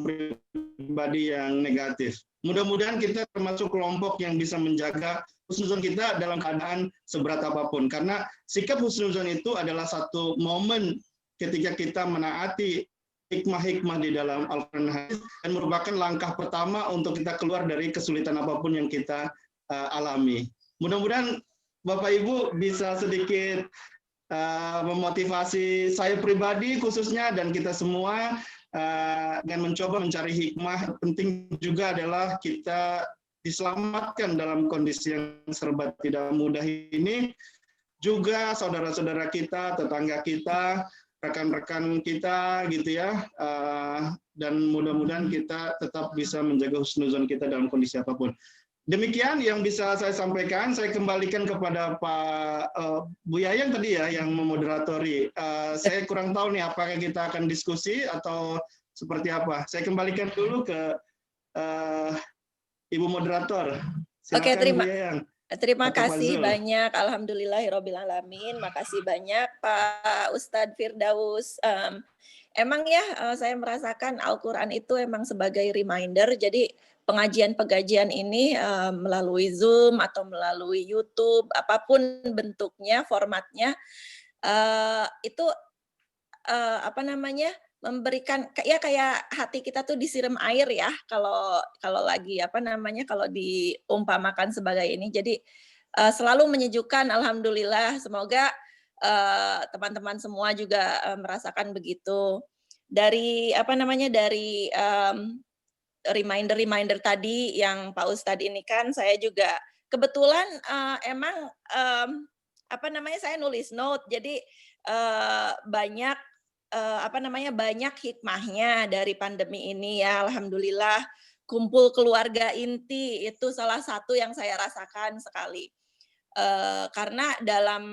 pribadi yang negatif. Mudah-mudahan kita termasuk kelompok yang bisa menjaga husnuzon kita dalam keadaan seberat apapun. Karena sikap husnuzon itu adalah satu momen ketika kita menaati hikmah-hikmah di dalam Al-Quran dan merupakan langkah pertama untuk kita keluar dari kesulitan apapun yang kita alami. Mudah-mudahan Bapak Ibu bisa sedikit memotivasi saya pribadi khususnya dan kita semua dan mencoba mencari hikmah. Penting juga adalah kita diselamatkan dalam kondisi yang serba tidak mudah ini. Juga saudara-saudara kita, tetangga kita, rekan-rekan kita gitu ya. Dan mudah-mudahan kita tetap bisa menjaga husnuzon kita dalam kondisi apapun. Demikian yang bisa saya sampaikan. Saya kembalikan kepada Pak Bu Yayang tadi ya yang memoderatori. Saya kurang tahu nih apakah kita akan diskusi atau seperti apa. Saya kembalikan dulu ke Ibu moderator. Silakan, Oke, terima. Bu Yayang. Terima Atau Pak kasih Zul? banyak, alhamdulillahirabbil alamin. Makasih banyak Pak Ustadz Firdaus. Emang ya saya merasakan Al-Qur'an itu emang sebagai reminder. Jadi pengajian-pengajian ini melalui Zoom atau melalui YouTube, apapun bentuknya, formatnya, itu apa namanya, memberikan ya kayak hati kita tuh disiram air ya kalau lagi apa namanya, kalau diumpamakan sebagai ini. Jadi selalu menyejukkan, alhamdulillah. Semoga teman-teman semua juga merasakan begitu. Dari apa namanya, dari reminder-reminder tadi yang Pak Ustadz ini kan saya juga kebetulan emang apa namanya, saya nulis note. Jadi banyak apa namanya, banyak hikmahnya dari pandemi ini ya, alhamdulillah. Kumpul keluarga inti itu salah satu yang saya rasakan sekali. Karena dalam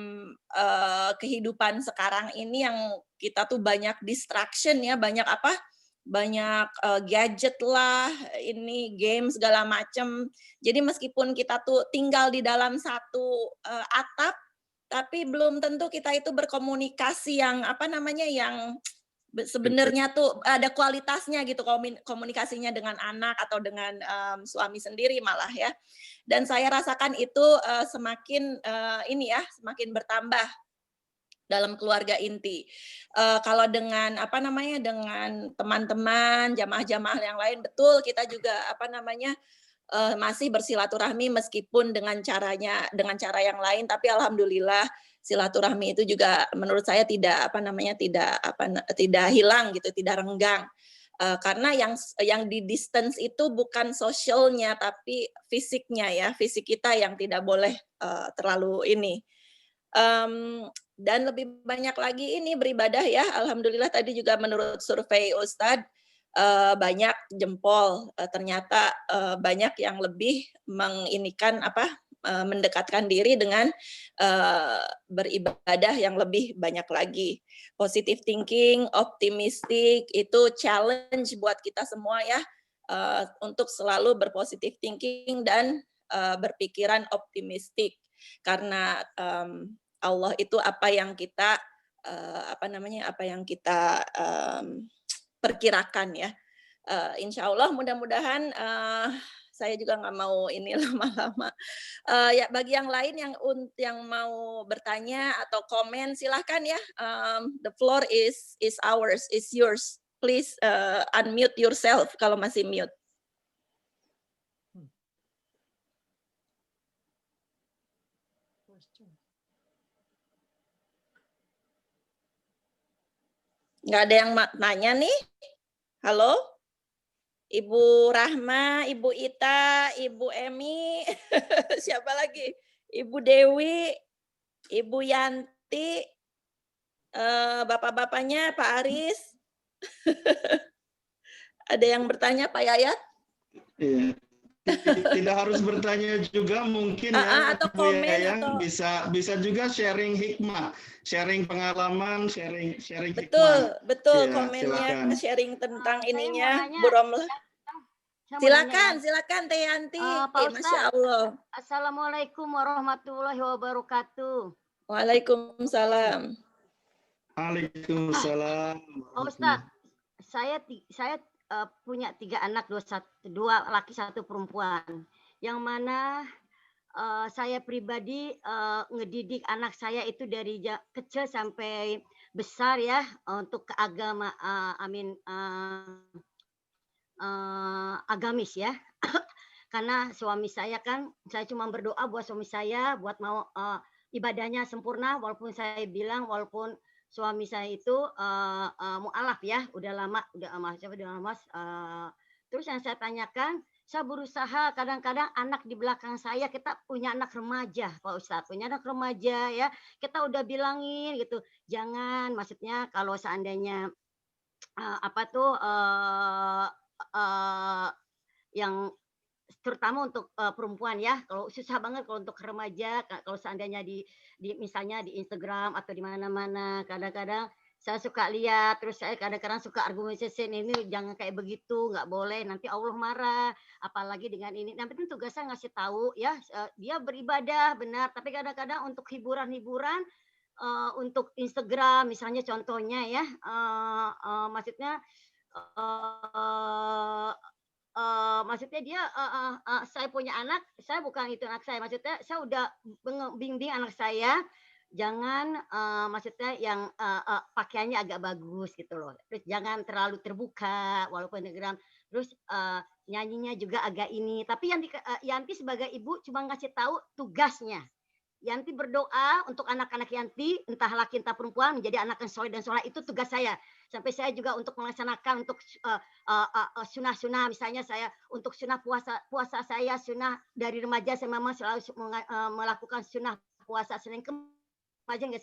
kehidupan sekarang ini yang kita tuh banyak distraction ya, banyak apa, banyak gadget lah, ini game segala macam. Jadi meskipun kita tuh tinggal di dalam satu atap, tapi belum tentu kita itu berkomunikasi yang apa namanya, yang sebenarnya tuh ada kualitasnya gitu, komunikasinya dengan anak atau dengan suami sendiri malah ya. Dan saya rasakan itu semakin ini ya, semakin bertambah dalam keluarga inti. Kalau dengan apa namanya, dengan teman-teman, jamaah-jamaah yang lain, betul kita juga apa namanya, masih bersilaturahmi meskipun dengan cara yang lain, tapi alhamdulillah silaturahmi itu juga menurut saya tidak apa namanya, tidak hilang gitu, tidak renggang. Karena yang di distance itu bukan sosialnya tapi fisiknya ya, fisik kita yang tidak boleh terlalu ini. Dan lebih banyak lagi ini beribadah ya, alhamdulillah. Tadi juga menurut survei Ustadz banyak jempol, ternyata banyak yang lebih menginikan apa, mendekatkan diri dengan beribadah yang lebih banyak lagi. Positive thinking, optimistic itu challenge buat kita semua ya, untuk selalu berpositive thinking dan berpikiran optimistik. Karena Allah itu apa yang kita apa namanya, apa yang kita perkirakan ya. Insya Allah mudah-mudahan saya juga nggak mau ini lama-lama. Ya bagi yang lain yang mau bertanya atau komen silahkan ya. The floor is ours, is yours. Please unmute yourself kalau masih mute. Nggak ada yang nanya nih. Halo? Ibu Rahma, Ibu Ita, Ibu Emi, siapa lagi? Ibu Dewi, Ibu Yanti, bapak-bapaknya Pak Aris. Ada yang bertanya Pak Yayat? Iya. Tidak harus bertanya juga mungkin ya, atau Bu komen Yayang, atau bisa juga sharing hikmah, sharing pengalaman, sharing betul, hikmah. betul Ya, komennya, silakan. sharing tentang Saya ininya, mau nanya, Bu Romlah. saya mau nanya ya. Silakan Teh Yanti. Pak Masya Ustadz, Allah. Assalamualaikum warahmatullahi wabarakatuh. Waalaikumsalam. Waalaikumsalam. Pak Ustadz, saya punya 3 anak, 2 laki 1 perempuan. Yang mana saya pribadi ngedidik anak saya itu dari kecil sampai besar ya, untuk agamis ya. Karena suami saya kan, saya cuma berdoa buat suami saya buat mau ibadahnya sempurna, walaupun saya bilang walaupun suami saya itu mu'alaf ya, udah lama terus yang saya tanyakan, saya berusaha kadang-kadang anak di belakang saya, kita punya anak remaja Pak Ustadz, punya anak remaja ya, kita udah bilangin gitu, jangan, maksudnya kalau seandainya yang terutama untuk perempuan ya, kalau susah banget kalau untuk remaja, kalau seandainya misalnya di Instagram atau di mana-mana, kadang-kadang saya suka lihat, terus saya kadang-kadang suka argumentasi ini jangan kayak begitu, nggak boleh, nanti Allah marah, apalagi dengan ini. Yang penting tugas saya ngasih tahu ya, dia beribadah benar, tapi kadang-kadang untuk hiburan-hiburan, untuk Instagram misalnya contohnya ya, maksudnya maksudnya dia saya punya anak, saya bukan itu anak saya, maksudnya saya udah bimbing anak saya jangan maksudnya yang pakaiannya agak bagus gitu loh. Terus jangan terlalu terbuka walaupun Instagram. Terus nyanyinya juga agak ini. Tapi Yanti sebagai ibu cuma ngasih tahu tugasnya. Yanti berdoa untuk anak-anak Yanti, entah laki entah perempuan, menjadi anak yang soleh dan soleh, itu tugas saya. Sampai saya juga untuk melaksanakan untuk sunah-sunah, misalnya saya untuk sunah puasa saya, sunah dari remaja saya memang selalu melakukan sunah puasa Senin aja nggak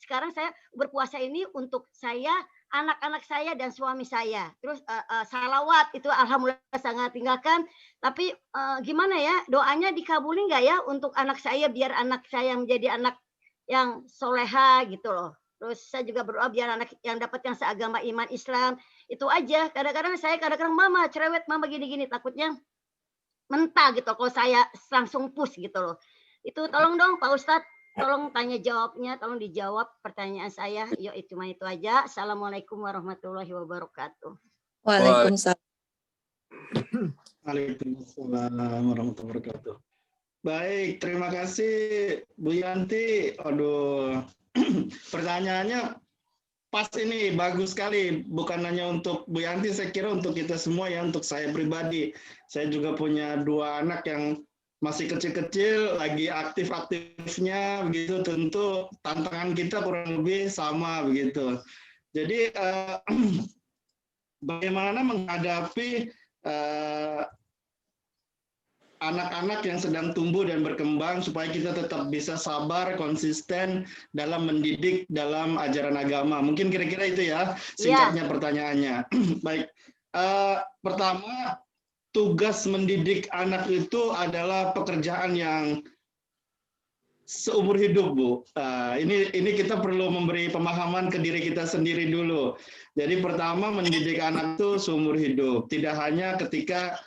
sekarang saya berpuasa ini untuk saya, anak-anak saya dan suami saya. Terus salawat itu alhamdulillah sangat tinggalkan. Tapi gimana ya, doanya dikabulin nggak ya untuk anak saya, biar anak saya menjadi anak yang soleha gitu loh. Terus saya juga berdoa biar anak yang dapat yang seagama iman Islam. Itu aja. Kadang-kadang mama cerewet, mama gini-gini, takutnya mentah gitu kalau saya langsung push gitu loh. Itu tolong dong Pak Ustadz, tolong tanya jawabnya, tolong dijawab pertanyaan saya. Yuk, itu aja. Assalamualaikum warahmatullahi wabarakatuh. Waalaikumsalam. Waalaikumsalam warahmatullahi wabarakatuh. Baik, terima kasih Bu Yanti. Aduh, pertanyaannya pas ini, bagus sekali. Bukan hanya untuk Bu Yanti, saya kira untuk kita semua ya, untuk saya pribadi. Saya juga punya 2 anak yang masih kecil-kecil, lagi aktif-aktifnya begitu, tentu tantangan kita kurang lebih sama begitu. Jadi bagaimana menghadapi anak-anak yang sedang tumbuh dan berkembang supaya kita tetap bisa sabar, konsisten dalam mendidik dalam ajaran agama. Mungkin kira-kira itu ya singkatnya pertanyaannya. Baik, pertama, tugas mendidik anak itu adalah pekerjaan yang seumur hidup, Bu. Ini kita perlu memberi pemahaman ke diri kita sendiri dulu. Jadi pertama, mendidik anak itu seumur hidup. Tidak hanya ketika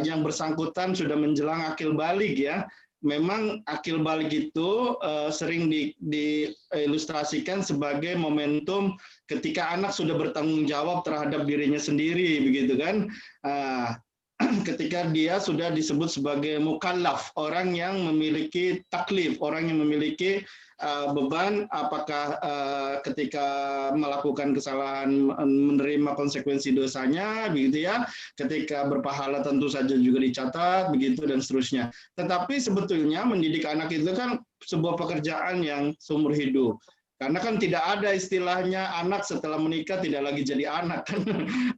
yang bersangkutan sudah menjelang akil balik ya. Memang akil balik itu sering diilustrasikan sebagai momentum ketika anak sudah bertanggung jawab terhadap dirinya sendiri, begitu kan? Ketika dia sudah disebut sebagai mukallaf, orang yang memiliki taklif, orang yang memiliki beban, apakah ketika melakukan kesalahan menerima konsekuensi dosanya, begitu ya. Ketika berpahala tentu saja juga dicatat, begitu dan seterusnya. Tetapi sebetulnya mendidik anak itu kan sebuah pekerjaan yang seumur hidup. Karena kan tidak ada istilahnya anak setelah menikah tidak lagi jadi anak.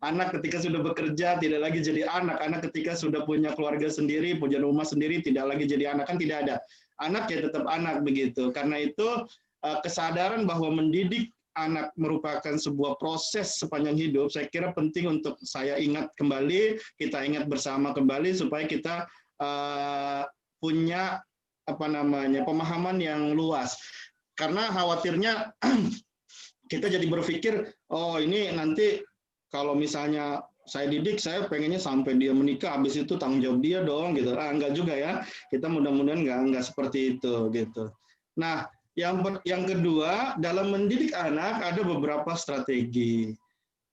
Anak ketika sudah bekerja tidak lagi jadi anak. Anak ketika sudah punya keluarga sendiri, punya rumah sendiri tidak lagi jadi anak. Kan tidak ada. Anak ya tetap anak begitu. Karena itu kesadaran bahwa mendidik anak merupakan sebuah proses sepanjang hidup, saya kira penting untuk saya ingat kembali, kita ingat bersama kembali supaya kita punya pemahaman yang luas. Karena khawatirnya kita jadi berpikir, oh ini nanti kalau misalnya saya didik, saya pengennya sampai dia menikah, habis itu tanggung jawab dia dong, gitu. Enggak juga ya. Kita mudah-mudahan enggak seperti itu, gitu. Nah, yang kedua, dalam mendidik anak ada beberapa strategi.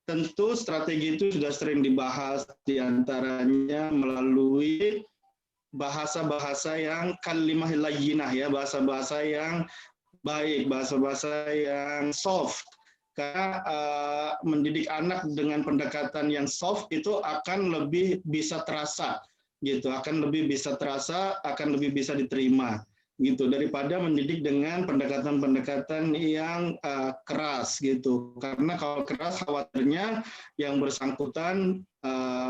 Tentu strategi itu sudah sering dibahas, diantaranya melalui bahasa-bahasa yang kalimah layyinah ya, bahasa-bahasa yang baik, bahasa-bahasa yang soft. Karena mendidik anak dengan pendekatan yang soft itu akan lebih bisa terasa, gitu. Akan lebih bisa terasa, akan lebih bisa diterima, gitu. Daripada mendidik dengan pendekatan-pendekatan yang keras, gitu. Karena kalau keras khawatirnya yang bersangkutan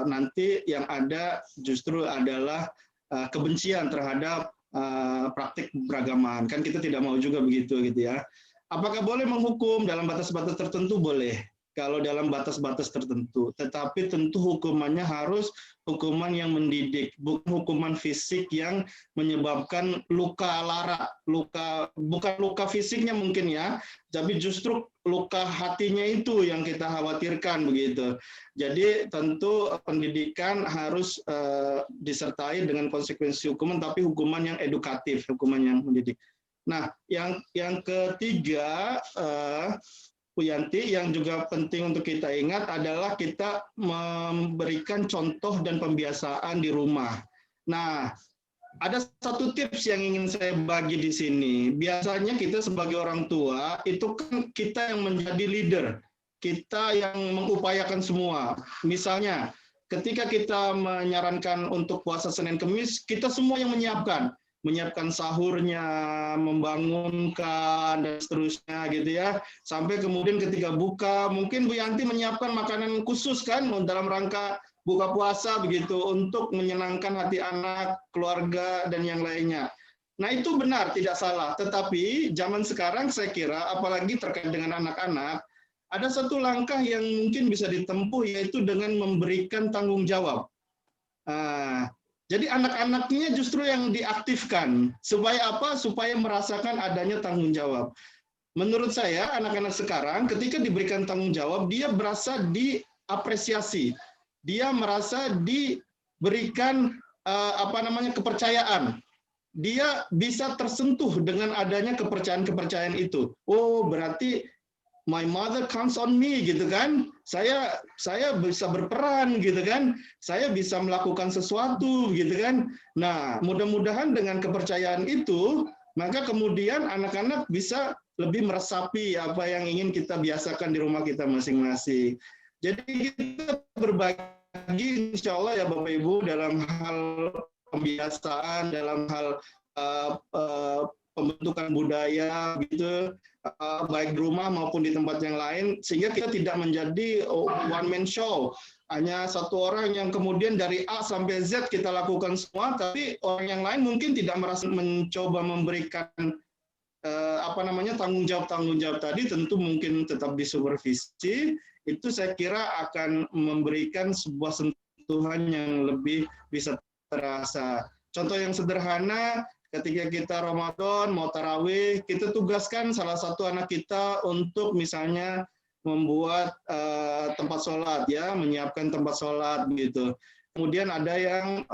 nanti yang ada justru adalah kebencian terhadap praktik beragaman. Kan kita tidak mau juga begitu gitu ya. Apakah boleh menghukum dalam batas-batas tertentu? Boleh. kalau dalam batas-batas tertentu. Tetapi tentu hukumannya harus hukuman yang mendidik, bukan hukuman fisik yang menyebabkan luka lara, bukan luka fisiknya mungkin ya, tapi justru luka hatinya itu yang kita khawatirkan begitu. Jadi tentu pendidikan harus disertai dengan konsekuensi hukuman, tapi hukuman yang edukatif, hukuman yang mendidik. Nah, yang ketiga, Bu Yanti, yang juga penting untuk kita ingat adalah kita memberikan contoh dan pembiasaan di rumah. Nah, ada satu tips yang ingin saya bagi di sini. Biasanya kita sebagai orang tua, itu kan kita yang menjadi leader. Kita yang mengupayakan semua. Misalnya, ketika kita menyarankan untuk puasa Senin Kemis, kita semua yang menyiapkan sahurnya, membangunkan, dan seterusnya gitu ya. Sampai kemudian ketika buka, mungkin Bu Yanti menyiapkan makanan khusus kan dalam rangka buka puasa begitu untuk menyenangkan hati anak, keluarga, dan yang lainnya. Nah itu benar, tidak salah. Tetapi zaman sekarang saya kira, apalagi terkait dengan anak-anak, ada satu langkah yang mungkin bisa ditempuh, yaitu dengan memberikan tanggung jawab. Jadi anak-anaknya justru yang diaktifkan. Supaya apa? Supaya merasakan adanya tanggung jawab. Menurut saya, anak-anak sekarang ketika diberikan tanggung jawab, dia berasa diapresiasi. Dia merasa diberikan kepercayaan. Dia bisa tersentuh dengan adanya kepercayaan-kepercayaan itu. Oh, berarti my mother counts on me gitu kan. Saya bisa berperan gitu kan. Saya bisa melakukan sesuatu gitu kan. Nah, mudah-mudahan dengan kepercayaan itu, maka kemudian anak-anak bisa lebih meresapi apa yang ingin kita biasakan di rumah kita masing-masing. Jadi kita berbagi insya Allah ya Bapak Ibu dalam hal pembiasaan, dalam hal pembentukan budaya gitu, baik di rumah maupun di tempat yang lain, sehingga kita tidak menjadi one man show, hanya satu orang yang kemudian dari A sampai Z kita lakukan semua, tapi orang yang lain mungkin tidak merasa mencoba memberikan tanggung jawab tadi, tentu mungkin tetap disupervisi. Itu saya kira akan memberikan sebuah sentuhan yang lebih bisa terasa. Contoh yang sederhana, ketika kita Ramadan, mau tarawih, kita tugaskan salah satu anak kita untuk misalnya membuat tempat sholat, ya, menyiapkan tempat sholat gitu. Kemudian ada yang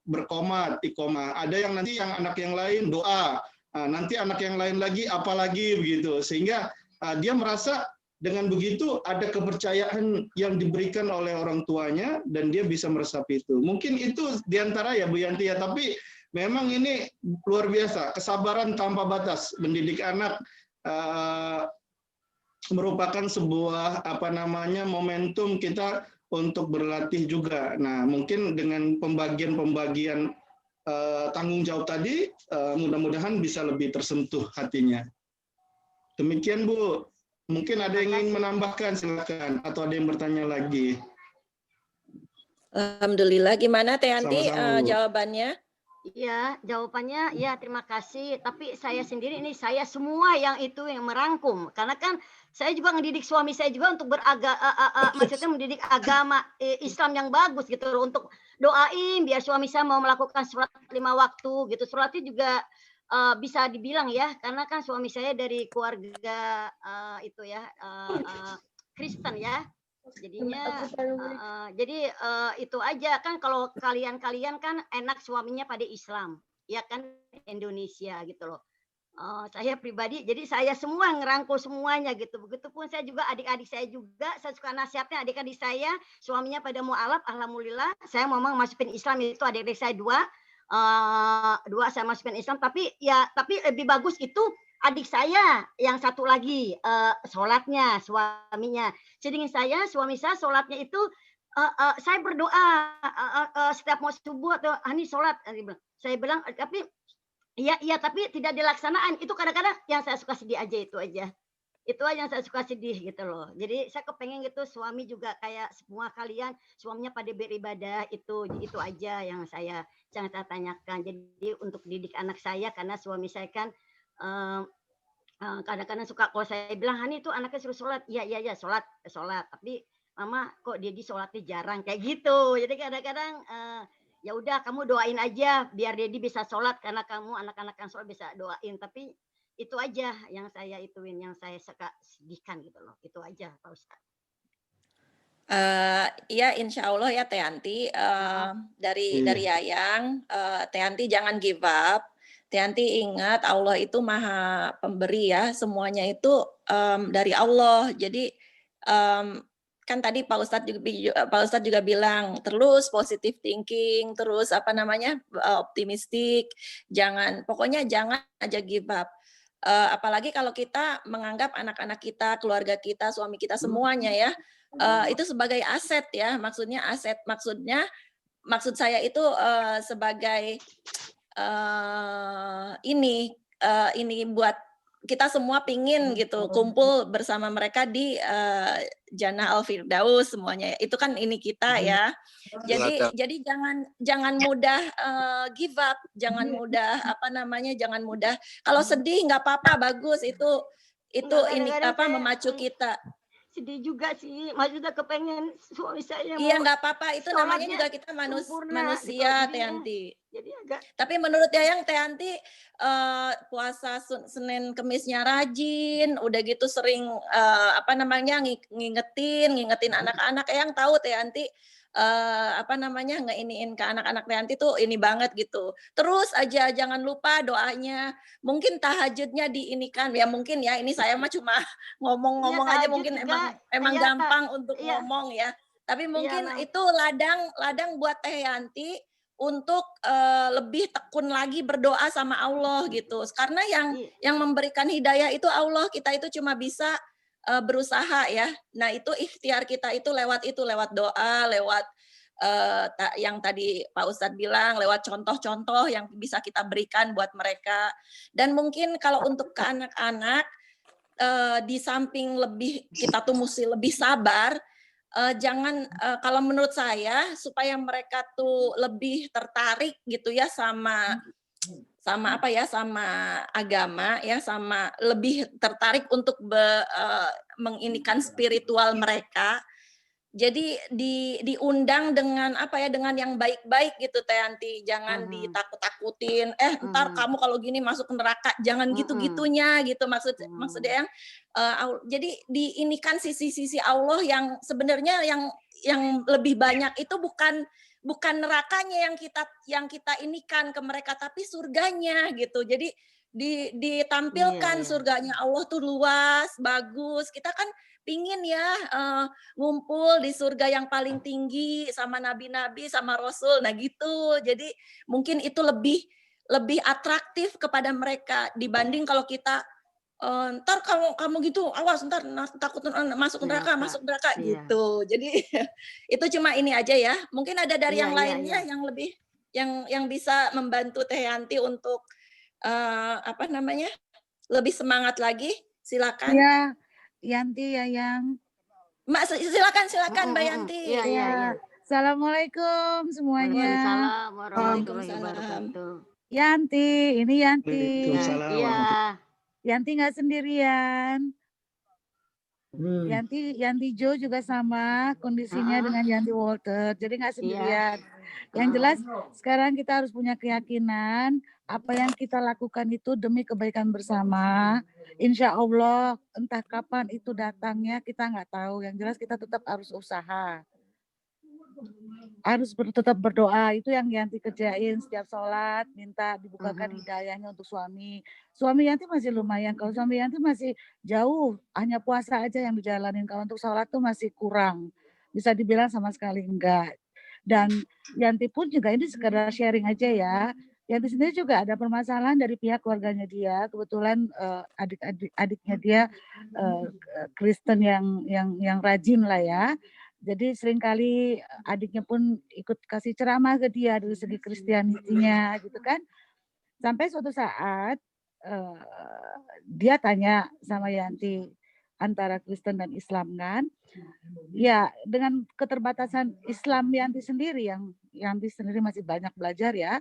berqomat, iqomah. Ada yang nanti yang anak yang lain doa. Nanti anak yang lain lagi apalagi begitu. Sehingga dia merasa dengan begitu ada kepercayaan yang diberikan oleh orang tuanya dan dia bisa meresapi itu. Mungkin itu diantara ya Bu Yanti ya, tapi memang ini luar biasa, kesabaran tanpa batas. Mendidik anak merupakan sebuah momentum kita untuk berlatih juga. Nah, mungkin dengan pembagian tanggung jawab tadi, mudah-mudahan bisa lebih tersentuh hatinya. Demikian Bu. Mungkin ada yang ingin menambahkan, silakan. Atau ada yang bertanya lagi. Alhamdulillah. Gimana Teh Yanti jawabannya? Iya, jawabannya ya terima kasih. Tapi saya sendiri ini saya semua yang itu yang merangkum. Karena kan saya juga ngedidik suami saya juga untuk maksudnya mendidik agama Islam yang bagus gitu loh, untuk doain biar suami saya mau melakukan sholat 5 waktu gitu. Sholatnya juga bisa dibilang ya, karena kan suami saya dari keluarga Kristen ya. Jadinya jadi itu aja kan, kalau kalian kan enak suaminya pada Islam ya kan, Indonesia gitu loh. Saya pribadi jadi saya semua ngerangkul semuanya gitu. Begitupun saya juga, adik-adik saya juga saya suka nasihatnya, adik-adik saya suaminya pada mualaf, alhamdulillah saya mau masukin Islam. Itu adik-adik saya dua saya masukin Islam, tapi lebih bagus itu adik saya yang satu lagi sholatnya, suaminya. Jadi suami saya sholatnya itu saya berdoa setiap mau subuh atau Hani sholat, saya bilang tapi iya tapi tidak dilaksanakan. Itu kadang-kadang yang saya suka sedih aja, itu aja yang saya suka sedih gitu loh. Jadi saya kepengen gitu suami juga kayak semua kalian suaminya pada beribadah, itu aja yang saya tanyakan. Jadi untuk didik anak saya, karena suami saya kan kadang-kadang suka kalau saya bilang, "Hani itu anaknya suruh sholat." Iya, sholat. Tapi Mama kok dia sholatnya jarang kayak gitu. Jadi kadang-kadang ya udah kamu doain aja biar Dedi bisa sholat karena kamu anak-anak yang sholat bisa doain. Tapi itu aja yang saya ituin, yang saya suka sedihkan gitu loh. Itu aja Pak Ustadz. Ya insya Allah ya Teh Yanti, dari Yayang, Teh Yanti jangan give up. Teh Yanti ingat Allah itu maha pemberi ya, semuanya itu dari Allah. Jadi kan tadi Pak Ustadz juga bilang terus positive thinking, terus optimistik, pokoknya jangan aja give up. Apalagi kalau kita menganggap anak-anak kita, keluarga kita, suami kita semuanya ya, itu sebagai aset ya, maksud saya itu sebagai ini buat kita semua pingin gitu kumpul bersama mereka di Jannah Al-Firdaus semuanya. Itu kan ini kita ya. Jadi jangan mudah give up, jangan mudah kalau sedih nggak apa-apa, bagus itu memacu kita. Sedih juga sih, maksudnya kepengen suami saya. Iya nggak apa-apa, itu namanya juga kita manusia Teh Yanti. Tapi menurut Yayang Teh Yanti puasa Senin Kemisnya rajin, udah gitu sering ngingetin anak-anak. Yayang tahu Teh Yanti ngeiniin ke anak-anak Teh Yanti tuh ini banget gitu. Terus aja jangan lupa doanya. Mungkin tahajudnya diinikan ya, mungkin ya, ini saya mah cuma ngomong-ngomong aja, mungkin emang gampang untuk ngomong ya. Tapi mungkin itu ladang buat Teh Yanti untuk lebih tekun lagi berdoa sama Allah gitu. Karena yang memberikan hidayah itu Allah, kita itu cuma bisa berusaha ya. Nah itu ikhtiar kita itu lewat doa, lewat yang tadi Pak Ustadz bilang, lewat contoh-contoh yang bisa kita berikan buat mereka. Dan mungkin kalau untuk ke anak-anak, di samping kita tuh mesti lebih sabar, jangan kalau menurut saya supaya mereka tuh lebih tertarik gitu ya sama agama ya, sama lebih tertarik untuk menginikan spiritual mereka. Jadi diundang dengan dengan yang baik-baik gitu Teh Yanti, jangan ditakut-takutin, ntar kamu kalau gini masuk neraka, jangan gitu-gitunya gitu, maksudnya yang jadi diinikan sisi-sisi Allah yang sebenarnya yang lebih banyak itu bukan nerakanya yang kita inikan ke mereka, tapi surganya gitu. Jadi ditampilkan surganya Allah tuh luas, bagus. Kita kan pingin ya ngumpul di surga yang paling tinggi sama nabi-nabi, sama rasul. Nah gitu. Jadi mungkin itu lebih atraktif kepada mereka dibanding kalau kita ntar kamu gitu, awas ntar takut masuk neraka gitu. Jadi itu cuma ini aja ya. Mungkin ada dari yang lainnya yang lebih yang bisa membantu Teh Yanti untuk lebih semangat lagi. Silakan. Ya, Yanti Yayang. Mbak silakan Mbak Yanti. Iya. Assalamualaikum semuanya. Waalaikumsalam warahmatullahi wabarakatuh. Yanti, ini Yanti. Iya. Yanti nggak sendirian. Yanti Jo juga sama kondisinya dengan Yanti Walter, jadi nggak sendirian. Yang jelas sekarang kita harus punya keyakinan apa yang kita lakukan itu demi kebaikan bersama. Insya Allah entah kapan itu datangnya kita nggak tahu. Yang jelas kita tetap harus usaha. Harus tetap berdoa, itu yang Yanti kerjain setiap sholat, minta dibukakan hidayahnya untuk suami. Suami Yanti masih lumayan, kalau suami Yanti masih jauh, hanya puasa aja yang dijalanin. Kalau untuk sholat tuh masih kurang, bisa dibilang sama sekali enggak. Dan Yanti pun juga ini sekedar sharing aja ya. Yanti sendiri juga ada permasalahan dari pihak keluarganya dia. Kebetulan adiknya dia Kristen yang rajin lah ya. Jadi seringkali adiknya pun ikut kasih ceramah ke dia dari segi Kristianitinya gitu kan. Sampai suatu saat dia tanya sama Yanti, antara Kristen dan Islam kan. Ya dengan keterbatasan Islam Yanti sendiri, yang Yanti sendiri masih banyak belajar ya.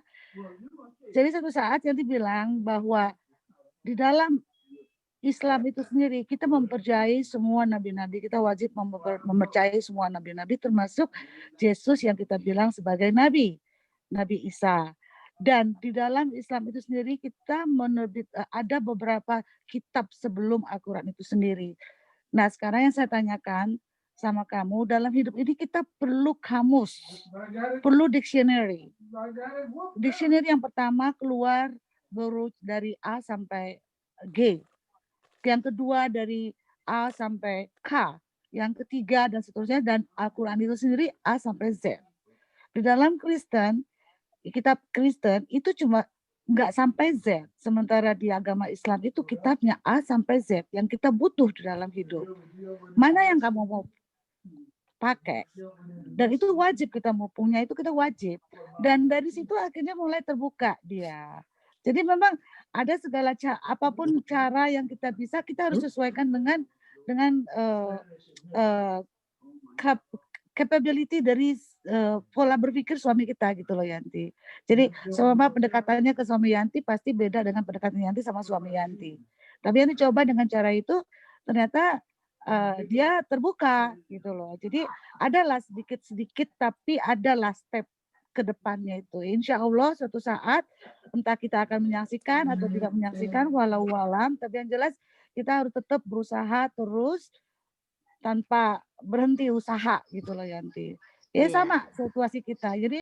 Jadi suatu saat Yanti bilang bahwa di dalam Islam itu sendiri, kita mempercayai semua nabi-nabi, kita wajib mempercayai semua nabi-nabi, termasuk Yesus yang kita bilang sebagai nabi, Nabi Isa. Dan di dalam Islam itu sendiri kita ada beberapa kitab sebelum Al-Quran itu sendiri. Nah, sekarang yang saya tanyakan sama kamu, dalam hidup ini kita perlu kamus, perlu dictionary. Dictionary yang pertama keluar dari A sampai G. Yang kedua dari A sampai K, yang ketiga dan seterusnya, dan Al-Quran itu sendiri A sampai Z. Di dalam Kristen, kitab Kristen itu cuma nggak sampai Z, sementara di agama Islam itu kitabnya A sampai Z yang kita butuh di dalam hidup. Mana yang kamu mau pakai? Dan itu wajib kita mau punya, itu kita wajib. Dan dari situ akhirnya mulai terbuka dia. Jadi memang ada segala apapun cara yang kita bisa, kita harus sesuaikan dengan capability dari pola berpikir suami kita gitu loh Yanti. Jadi selama pendekatannya ke suami Yanti pasti beda dengan pendekatan Yanti sama suami Yanti. Tapi Yanti coba dengan cara itu ternyata dia terbuka gitu loh. Jadi adalah sedikit-sedikit tapi adalah step ke depannya itu. Insya Allah suatu saat entah kita akan menyaksikan atau tidak menyaksikan walau alam, tapi yang jelas kita harus tetap berusaha terus tanpa berhenti usaha gitu loh Yanti. Ya sama situasi kita. Jadi